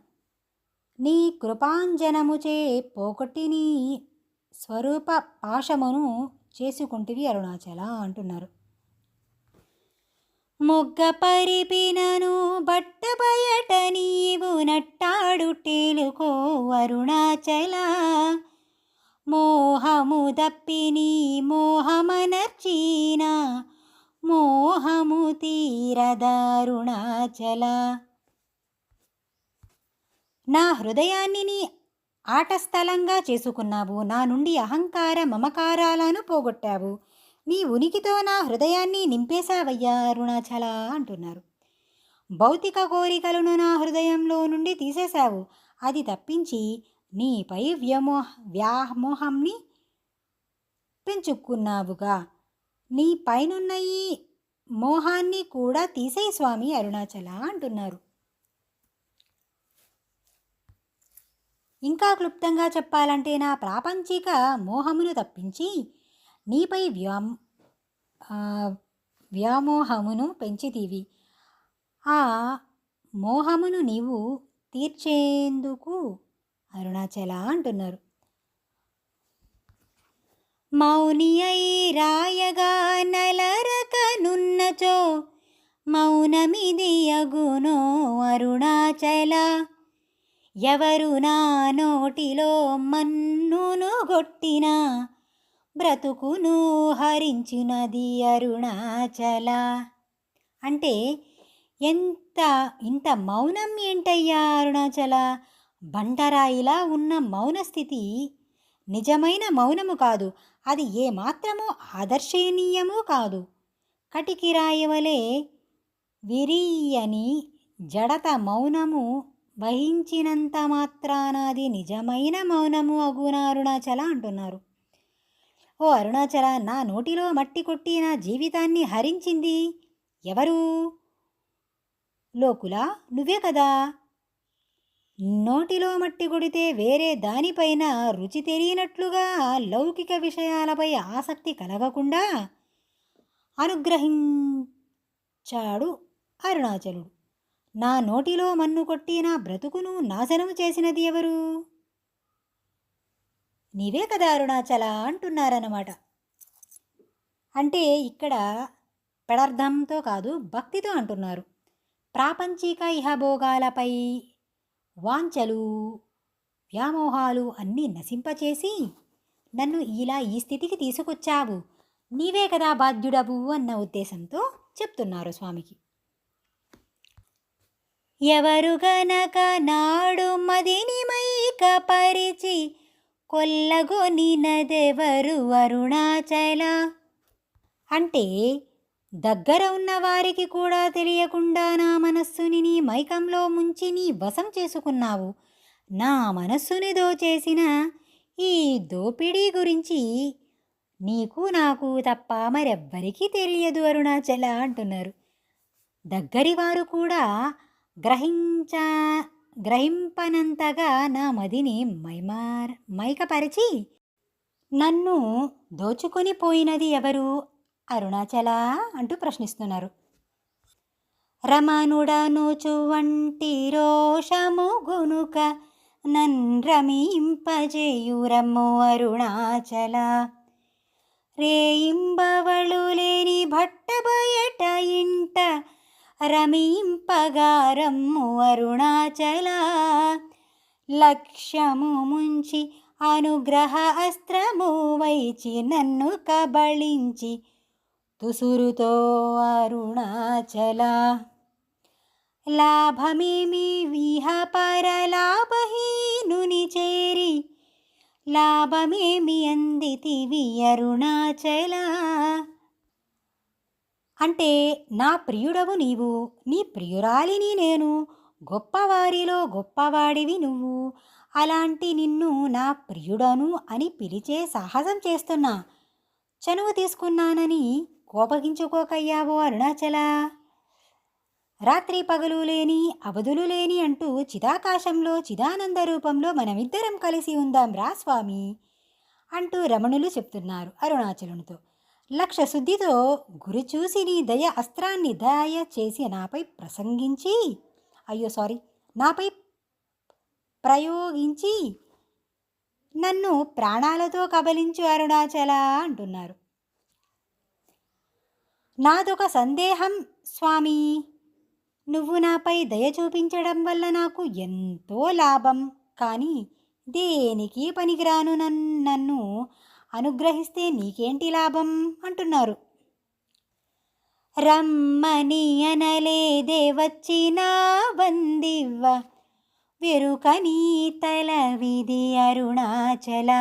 S1: నీ కృపాంజనముచే పోగొట్టి నీ స్వరూప పాశమును చేసుకుంటివి అరుణాచల అంటున్నారు. మొగ్గ పరిపినను బట్ట బయట నీవు నట్టాడు టేలుకో అరుణాచల. మోహము దప్పిని మోహమనర్చీన మోహము తీరదారుణాచల. నా హృదయాన్ని నీ ఆట స్థలంగా చేసుకున్నావు. నా నుండి అహంకార మమకారాలను పోగొట్టావు. నీ ఉనికితో నా హృదయాన్ని నింపేశావయ్యా అరుణాచల అంటున్నారు. భౌతిక కోరికలను నా హృదయంలో నుండి తీసేశావు. అది తప్పించి నీపై వ్యామోహంని పెంచుకున్నావుగా. నీ పైనున్న ఈ మోహాన్ని కూడా తీసేయి స్వామి అరుణాచల అంటున్నారు. ఇంకా క్లుప్తంగా చెప్పాలంటే నా ప్రాపంచిక మోహమును తప్పించి నీపై వ్యామోహమును పెంచితివి. ఆ మోహమును నీవు తీర్చేందుకు అరుణాచల అంటున్నారు. మౌని అయి రాయగా నలరకనున్నచో మౌనమిది అగునో అరుణాచల. ఎవరు నా నోటిలో మన్నును గొట్టినా బ్రతుకును హరించినది అరుణాచల. అంటే ఇంత మౌనం ఏంటయ్యా అరుణాచల? బండరాయిలా ఉన్న మౌనస్థితి నిజమైన మౌనము కాదు. అది ఏమాత్రము ఆదర్శనీయము కాదు. కటికి రాయవలే విరియని జడత మౌనము వహించినంత మాత్రానాది నిజమైన మౌనము అగున అరుణాచల అంటున్నారు. ఓ అరుణాచల, నా నోటిలో మట్టి కొట్టి నా జీవితాన్ని హరించింది ఎవరు? లోకులా, నువ్వే కదా. నోటిలో మట్టి కొడితే వేరే దానిపైన రుచి తెలియనట్లుగా లౌకిక విషయాలపై ఆసక్తి కలగకుండా అనుగ్రహించాడు అరుణాచలుడు. నా నోటిలో మన్ను కొట్టి నా బ్రతుకును నాశనము చేసినది ఎవరు? నీవే కదా అరుణాచల అంటున్నారన్నమాట. అంటే ఇక్కడ పెడార్థంతో కాదు, భక్తితో అంటున్నారు. ప్రాపంచిక ఇహభోగాలపై వాంఛలు వ్యామోహాలు అన్నీ నశింపచేసి నన్ను ఇలా ఈ స్థితికి తీసుకొచ్చావు, నీవే కదా బాధ్యుడవు అన్న ఉద్దేశంతో చెప్తున్నారు స్వామికి. ఎవరు గనక నాడు మదిని మైక పరిచి కొల్లగొనినదెవరు అరుణాచల. అంటే దగ్గర ఉన్న వారికి కూడా తెలియకుండా నా మనస్సుని నీ మైకంలో ముంచి నీ వశం చేసుకున్నావు. నా మనస్సుని దోచేసిన ఈ దోపిడీ గురించి నీకు నాకు తప్ప మరెవ్వరికీ తెలియదు అరుణాచల అంటున్నారు. దగ్గరి వారు కూడా గ్రహింపనంతగా నా మదిని మైకపరిచి నన్ను దోచుకొని పోయినది ఎవరు అరుణాచల అంటూ ప్రశ్నిస్తున్నారు. రమణుడనుచు వంటి రోషము గునుక నన్రమింపజేయురమ్ము అరుణాచల. రేయింబవళు లేని భట్ట బయట ఇంట రమింపగారమ్ము అరుణాచల. లక్ష్యము ముంచి అనుగ్రహ అస్త్రము వైచి నన్ను కబళించి తుసురుతో అరుణాచల. లాభమేమి విహ పరలాభహీనుని చేరి లాభమేమి అందితివి అరుణాచల. అంటే నా ప్రియుడవు నీవు, నీ ప్రియురాలిని నేను, గొప్పవారిలో గొప్పవాడివి నువ్వు. అలాంటి నిన్ను నా ప్రియుడను అని పిలిచే సాహసం చేస్తున్నా. చనువు తీసుకున్నానని కోపగించుకోకయ్యావో అరుణాచల. రాత్రి పగలు లేని అవధులు లేని అంటూ చిదాకాశంలో చిదానంద రూపంలో మనమిద్దరం కలిసి ఉందాం రా స్వామి అంటూ రమణులు చెప్తున్నారు అరుణాచలునితో. లక్ష శుద్ధితో గురి చూసి నీ దయ అస్త్రాన్ని దయ చేసి నాపై ప్రయోగించి నన్ను ప్రాణాలతో కబలించు అరుణాచల అంటున్నారు. నాదొక సందేహం స్వామి, నువ్వు నాపై దయ చూపించడం వల్ల నాకు ఎంతో లాభం, కానీ దేనికి పనికిరాను నన్ను అనుగ్రహిస్తే నీకేంటి లాభం అంటున్నారు. రమ్మని అనలేదే వచ్చినా వందివ్వ వెరుకని తల విధి అరుణాచల.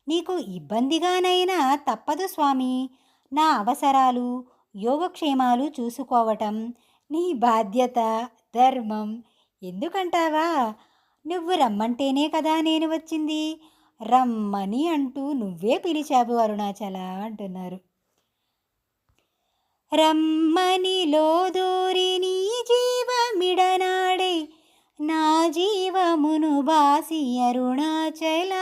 S1: నీకు ఇబ్బందిగానైనా తప్పదు స్వామి, నా అవసరాలు యోగక్షేమాలు చూసుకోవటం నీ బాధ్యత ధర్మం. ఎందుకంటావా, నువ్వు రమ్మంటేనే కదా నేను వచ్చింది, రమ్మని అంటూ నువ్వే పిలిచావు అరుణాచల అంటున్నారు. రమ్మని లోదూరి నీ జీవమిడనాడే నా జీవమును బాసి అరుణాచల.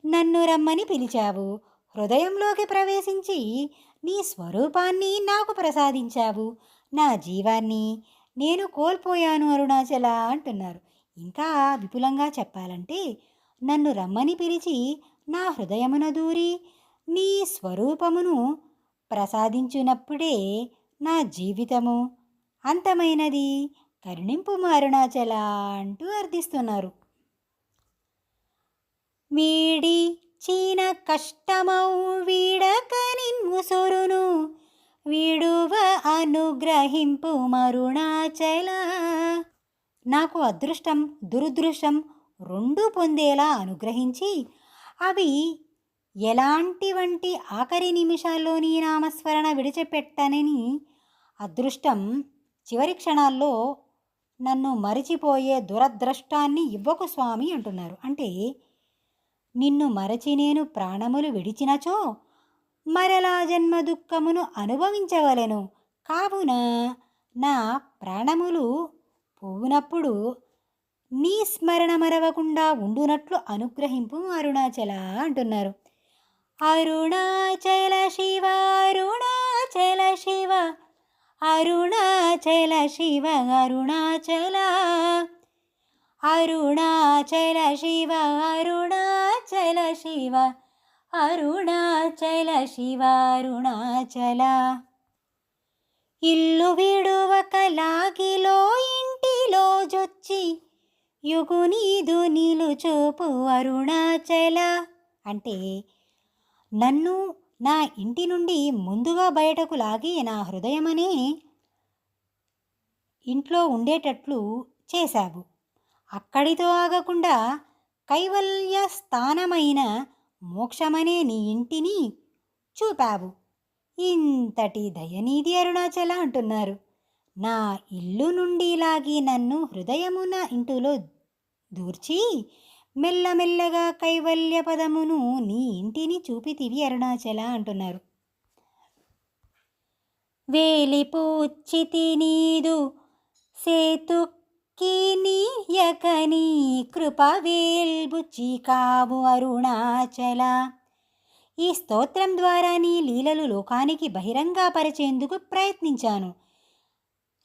S1: నన్ను రమ్మని పిలిచావు, హృదయంలోకి ప్రవేశించి నీ స్వరూపాన్ని నాకు ప్రసాదించావు, నా జీవాన్ని నేను కోల్పోయాను అరుణాచల అంటున్నారు. ఇంకా విపులంగా చెప్పాలంటే, నన్ను రమ్మని పిలిచి నా హృదయమున దూరి నీ స్వరూపమును ప్రసాదించునప్పుడే నా జీవితము అంతమైనది, కరుణింపుము అరుణాచల అంటూ అర్థిస్తున్నారు. వీడి చీన కష్టమౌ వీడక నిన్ముసురును వీడువ అనుగ్రహింపు మరుణాచల. నాకు అదృష్టం దురదృష్టం రెండూ పొందేలా అనుగ్రహించి, అవి ఎలాంటి వంటి ఆఖరి నిమిషాల్లో నీ నామస్మరణ విడిచిపెట్టనని, అదృష్టం చివరి క్షణాల్లో నన్ను మరిచిపోయే దురదృష్టాన్ని ఇవ్వకు స్వామి అంటున్నారు. అంటే నిన్ను మరచి నేను ప్రాణములు విడిచినచో మరలా జన్మ దుఃఖమును అనుభవించవలెను, కావున నా ప్రాణములు పోవునప్పుడు నీ స్మరణ మరవకుండా ఉండునట్లు అనుగ్రహింపు అరుణాచల అంటున్నారు. అరుణాచల శివ అరుణాచల శివ అరుణాచల శివ అరుణాచల అరుణాచల శివ అరుణాచల శివ అరుణాచల శివ అరుణాచల. ఇల్లు విడువక లాగిలో ఇంటిలో జొచ్చి యుగునీదు నిలుచూపు అరుణాచల. అంటే నన్ను నా ఇంటి నుండి ముందుగా బయటకు లాగి నా హృదయమనే ఇంట్లో ఉండేటట్లు చేశావు. అక్కడితో ఆగకుండా కైవల్య స్థానమైన మోక్షమనే నీ ఇంటిని చూపావు. ఇంతటి దయనీది అరుణాచల అంటున్నారు. నా ఇల్లు నుండి లాగి నన్ను హృదయమున ఇంటిలో దూర్చి మెల్లమెల్లగా కైవల్య పదమును నీ ఇంటిని చూపితివి అరుణాచల అంటున్నారు. వేలిపూచ్చితి నీదు సేతుక్కి నీయకని కృప వేల్బుచ్చి కావు అరుణాచల. ఈ స్తోత్రం ద్వారా నీ లీలలు లోకానికి బహిరంగపరిచేందుకు ప్రయత్నించాను.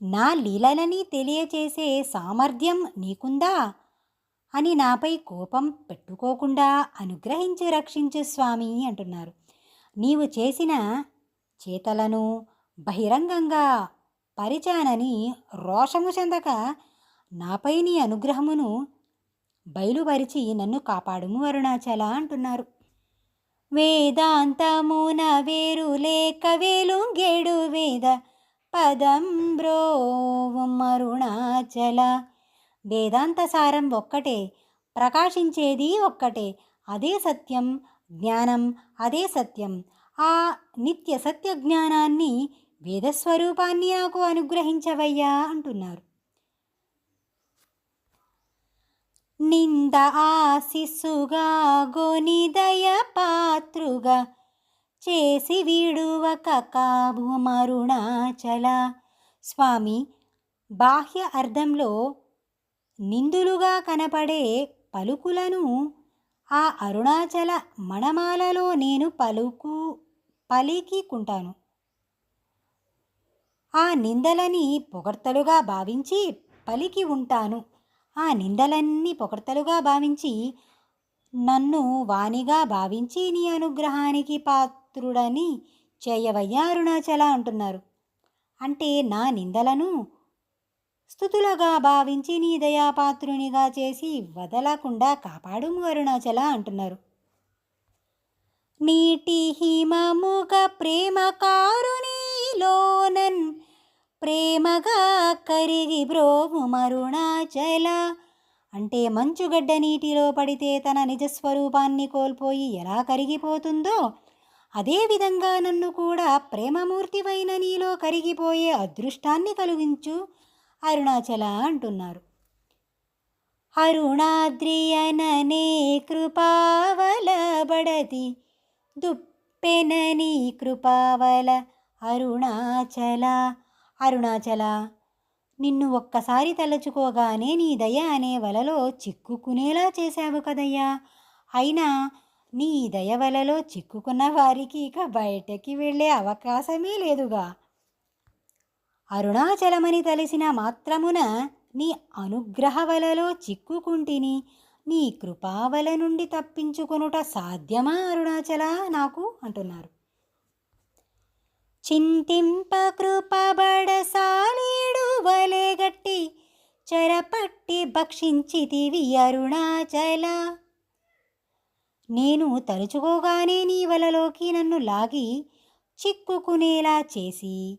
S1: నా లీలలని తెలియచేసే సామర్థ్యం నీకుందా అని నాపై కోపం పెట్టుకోకుండా అనుగ్రహించి రక్షించు స్వామి అంటున్నారు. నీవు చేసిన చేతలను బహిరంగంగా పరిచానని రోషము చెందక నాపై నీ అనుగ్రహమును బయలుపరిచి నన్ను కాపాడుము అరుణాచల అంటున్నారు. వేదాంతమున వేరు లేక వేలుంగేడు వేద పదం బ్రోవం అరుణాచల. వేదాంత సారం ఒక్కటే, ప్రకాశించేది ఒక్కటే, అదే సత్యం, జ్ఞానం అదే సత్యం. ఆ నిత్య సత్య జ్ఞానాన్ని వేదస్వరూపాన్ని నాకు అనుగ్రహించవయ్యా అంటున్నారు. నింద ఆశిస్సుగా గోనిదయ పాత్రుగా చేసి విడువక కావు అరుణాచల. స్వామి, బాహ్య అర్థంలో నిందులుగా కనపడే పలుకులను ఆ అరుణాచల మణమాలలో నేను పలికికుంటాను. ఆ నిందలని పొగడ్తలుగా భావించి పలికి ఉంటాను. ఆ నిందలన్నీ పొగడ్తలుగా భావించి నన్ను వానిగా భావించి నీ అనుగ్రహానికి పాత్రుడని చేయవయ్యా అరుణాచల అంటున్నారు. అంటే నా నిందలను స్తుతులుగా భావించి నీ దయాపాత్రునిగా చేసి వదలకుండా కాపాడుము అరుణాచల అంటున్నారు. నీటి హిమముగ ప్రేమ కారునిలోనన్ ప్రేమగా కరిగి బ్రోవు అరుణాచల. అంటే మంచుగడ్డ నీటిలో పడితే తన నిజస్వరూపాన్ని కోల్పోయి ఎలా కరిగిపోతుందో, అదేవిధంగా నన్ను కూడా ప్రేమమూర్తివైన నీలో కరిగిపోయే అదృష్టాన్ని కలిగించు అరుణాచల అంటున్నారు. అరుణాద్రియననే కృపావల బడతి దుప్పెనని కృపావల అరుణాచల. అరుణాచల, నిన్ను ఒక్కసారి తలుచుకోగానే నీ దయ అనే వలలో చిక్కుకునేలా చేశావు కదయ్యా. అయినా నీ దయ వలలో చిక్కుకున్న వారికి ఇక బయటకి వెళ్ళే అవకాశమే లేదుగా. అరుణాచలమని తలిసిన మాత్రమున నీ అనుగ్రహ వలలో చిక్కుకుంటిని. నీ కృపావల నుండి తప్పించుకొనుట సాధ్యమా అరుణాచల నాకు అంటున్నారు. చింతింప కృపబడ సాలీడు వలె గట్టి చెరపట్టి భక్షించితివి అరుణాచల. నేను తలుచుకోగానే నీ వలలోకి నన్ను లాగి చిక్కుకునేలా చేసి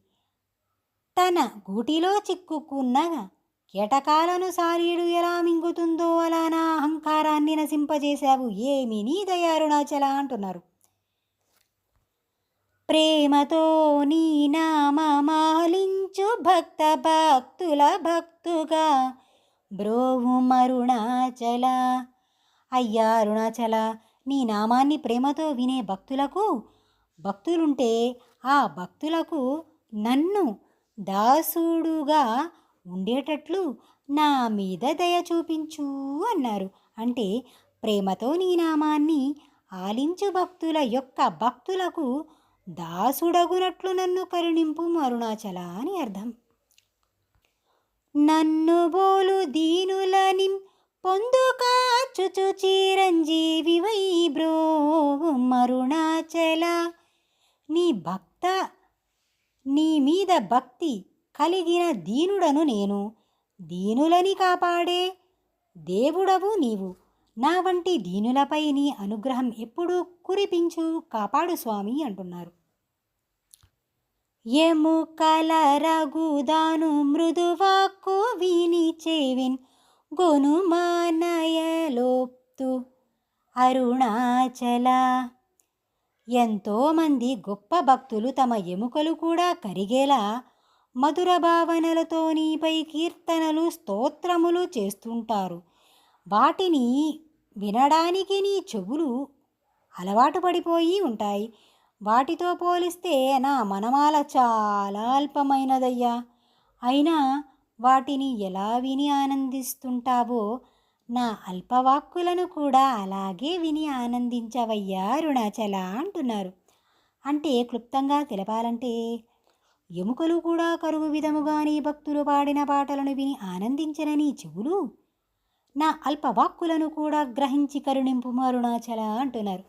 S1: తన గూటిలో చిక్కుకున్న కీటకాలను సాలీడు ఎలా మింగుతుందో అలా నా అహంకారాన్ని నశింపజేశావు. ఏమి నీ దయ అరుణాచల అంటున్నారు. ప్రేమతో నీ నామమాలించు భక్త భక్తుల భక్తుగా బ్రోవుమరుణాచల. అయ్యా అరుణాచల, నీ నామాన్ని ప్రేమతో వినే భక్తులుంటే ఆ భక్తులకు నన్ను దాసుడుగా ఉండేటట్లు నా మీద దయ చూపించు అన్నారు. అంటే ప్రేమతో నీ నామాన్ని ఆలించు భక్తులకు దాసుడగునట్లు నన్ను కరుణింపు అరుణాచల అని అర్థం. నన్ను బోలు దీనులని పొందుకాచుచు చిరంజీవి వై బ్రోవు అరుణాచల. నీ మీద భక్తి కలిగిన దీనుడను నేను. దీనులని కాపాడే దేవుడవు నీవు. నా వంటి దీనులపై నీ అనుగ్రహం ఎప్పుడూ కురిపించు, కాపాడు స్వామి అంటున్నారు. ఎముకల రఘుదాను మృదువాక్కు విని చెవిన్ గొనుమానయలోప్తు అరుణాచల. ఎంతోమంది గొప్ప భక్తులు తమ ఎముకలు కూడా కరిగేలా మధుర భావనలతో నీపై కీర్తనలు స్తోత్రములు చేస్తుంటారు. వాటిని వినడానికి నీ చెవులు అలవాటు పడిపోయి ఉంటాయి. వాటితో పోలిస్తే నా మనమాల చాలా అల్పమైనదయ్యా. అయినా వాటిని ఎలా విని ఆనందిస్తుంటావో నా అల్పవాక్కులను కూడా అలాగే విని ఆనందించవయ్యా అరుణాచల అంటున్నారు. అంటే క్లుప్తంగా తెలపాలంటే ఎముకలు కూడా కరుగు విధముగా నీ భక్తులు పాడిన పాటలను విని ఆనందించిన నీ చెవులు నా అల్పవాక్కులను కూడా గ్రహించి కరుణింపు అరుణాచల అంటున్నారు.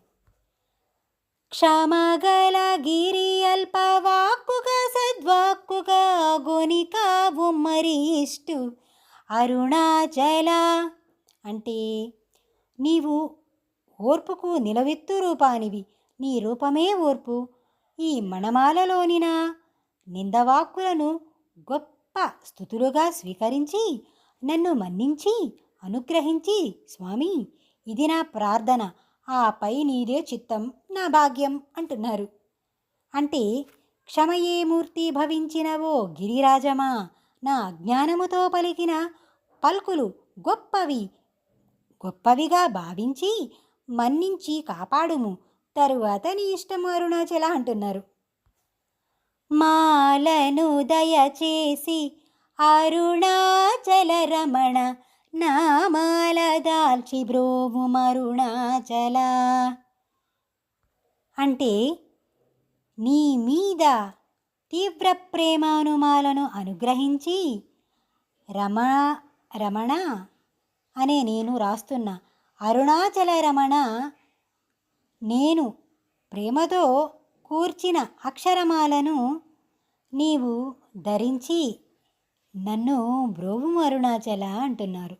S1: క్షమగల గిరి అల్పవాక్కుగా సద్వాక్కుగా గొనికావు మరి ఇష్టు అరుణాచల. అంటే నీవు ఓర్పుకు నిలవెత్తు రూపానివి. నీ రూపమే ఓర్పు. ఈ మణమాలలోని నా నిందవాక్కులను గొప్ప స్తుతులుగా స్వీకరించి నన్ను మన్నించి అనుగ్రహించి స్వామి ఇది నా ప్రార్థన, ఆపై నీదే చిత్తం, నా భాగ్యం అంటున్నారు. అంటే క్షమయే మూర్తి భవించినవో గిరిరాజమా, నా అజ్ఞానముతో పలికిన పలుకులు గొప్పవిగా భావించి మన్నించి కాపాడుము, తరువాత నీ ఇష్టము అరుణాచల అంటున్నారు. మాలను దయచేసి అరుణాచల రమణ నామాల దాల్చి బ్రోవు అరుణాచల. అంటే నీ మీద తీవ్ర ప్రేమానుమాలను అనుగ్రహించి రమణ అనే నేను రాస్తున్న అరుణాచల రమణ నేను ప్రేమతో కూర్చిన అక్షరమాలను నీవు ధరించి నన్ను బ్రోవు అరుణాచల అంటున్నారు.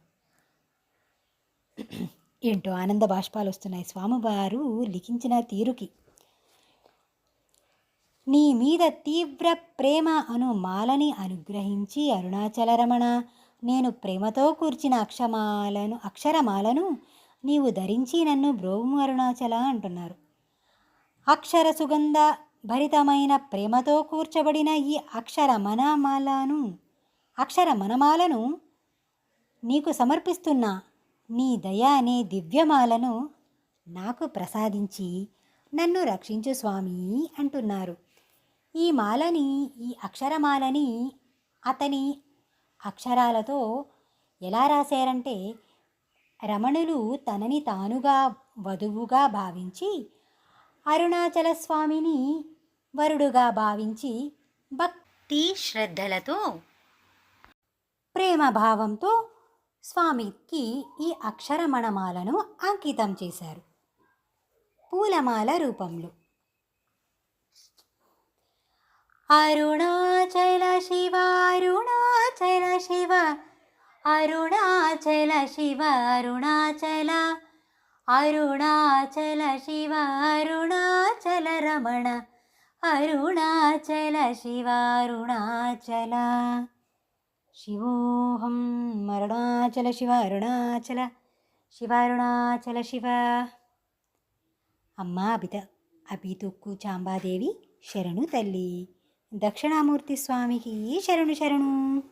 S1: ఏంటో ఆనంద బాష్పాలు వస్తున్నాయి స్వామివారు లిఖించిన తీరుకి. నీ మీద తీవ్ర ప్రేమ అను మాలని అనుగ్రహించి అరుణాచల రమణ నేను ప్రేమతో కూర్చిన అక్షరమాలను నీవు ధరించి నన్ను బ్రోవు అరుణాచల అంటున్నారు. అక్షర సుగంధ భరితమైన ప్రేమతో కూర్చబడిన ఈ అక్షర మనమాలను నీకు సమర్పిస్తున్నా. నీ దయ అనే దివ్యమాలను నాకు ప్రసాదించి నన్ను రక్షించు స్వామి అంటున్నారు. ఈ మాలని, ఈ అక్షరమాలని అతని అక్షరాలతో ఎలా రాశారంటే, రమణులు తనని తానుగా వధువుగా భావించి, అరుణాచల స్వామిని వరుడుగా భావించి, భక్తి శ్రద్ధలతో ప్రేమభావంతో స్వామికి ఈ అక్షరమణమాలను అంకితం చేశారు పూలమాల రూపంలో. అరుణాచల శివ అరుణాచల శివ అరుణాచల శివ అరుణాచల అరుణాచల శివ అరుణాచల రమణ అరుణాచల శివ అరుణాచల శివోహం అరుణాచల శివ అరుణాచల శివ అరుణాచల శివ. అమ్మ అభితుక్కు చాంబాదేవి శరణు తల్లి. దక్షిణామూర్తి స్వామికి శరణు శరణు.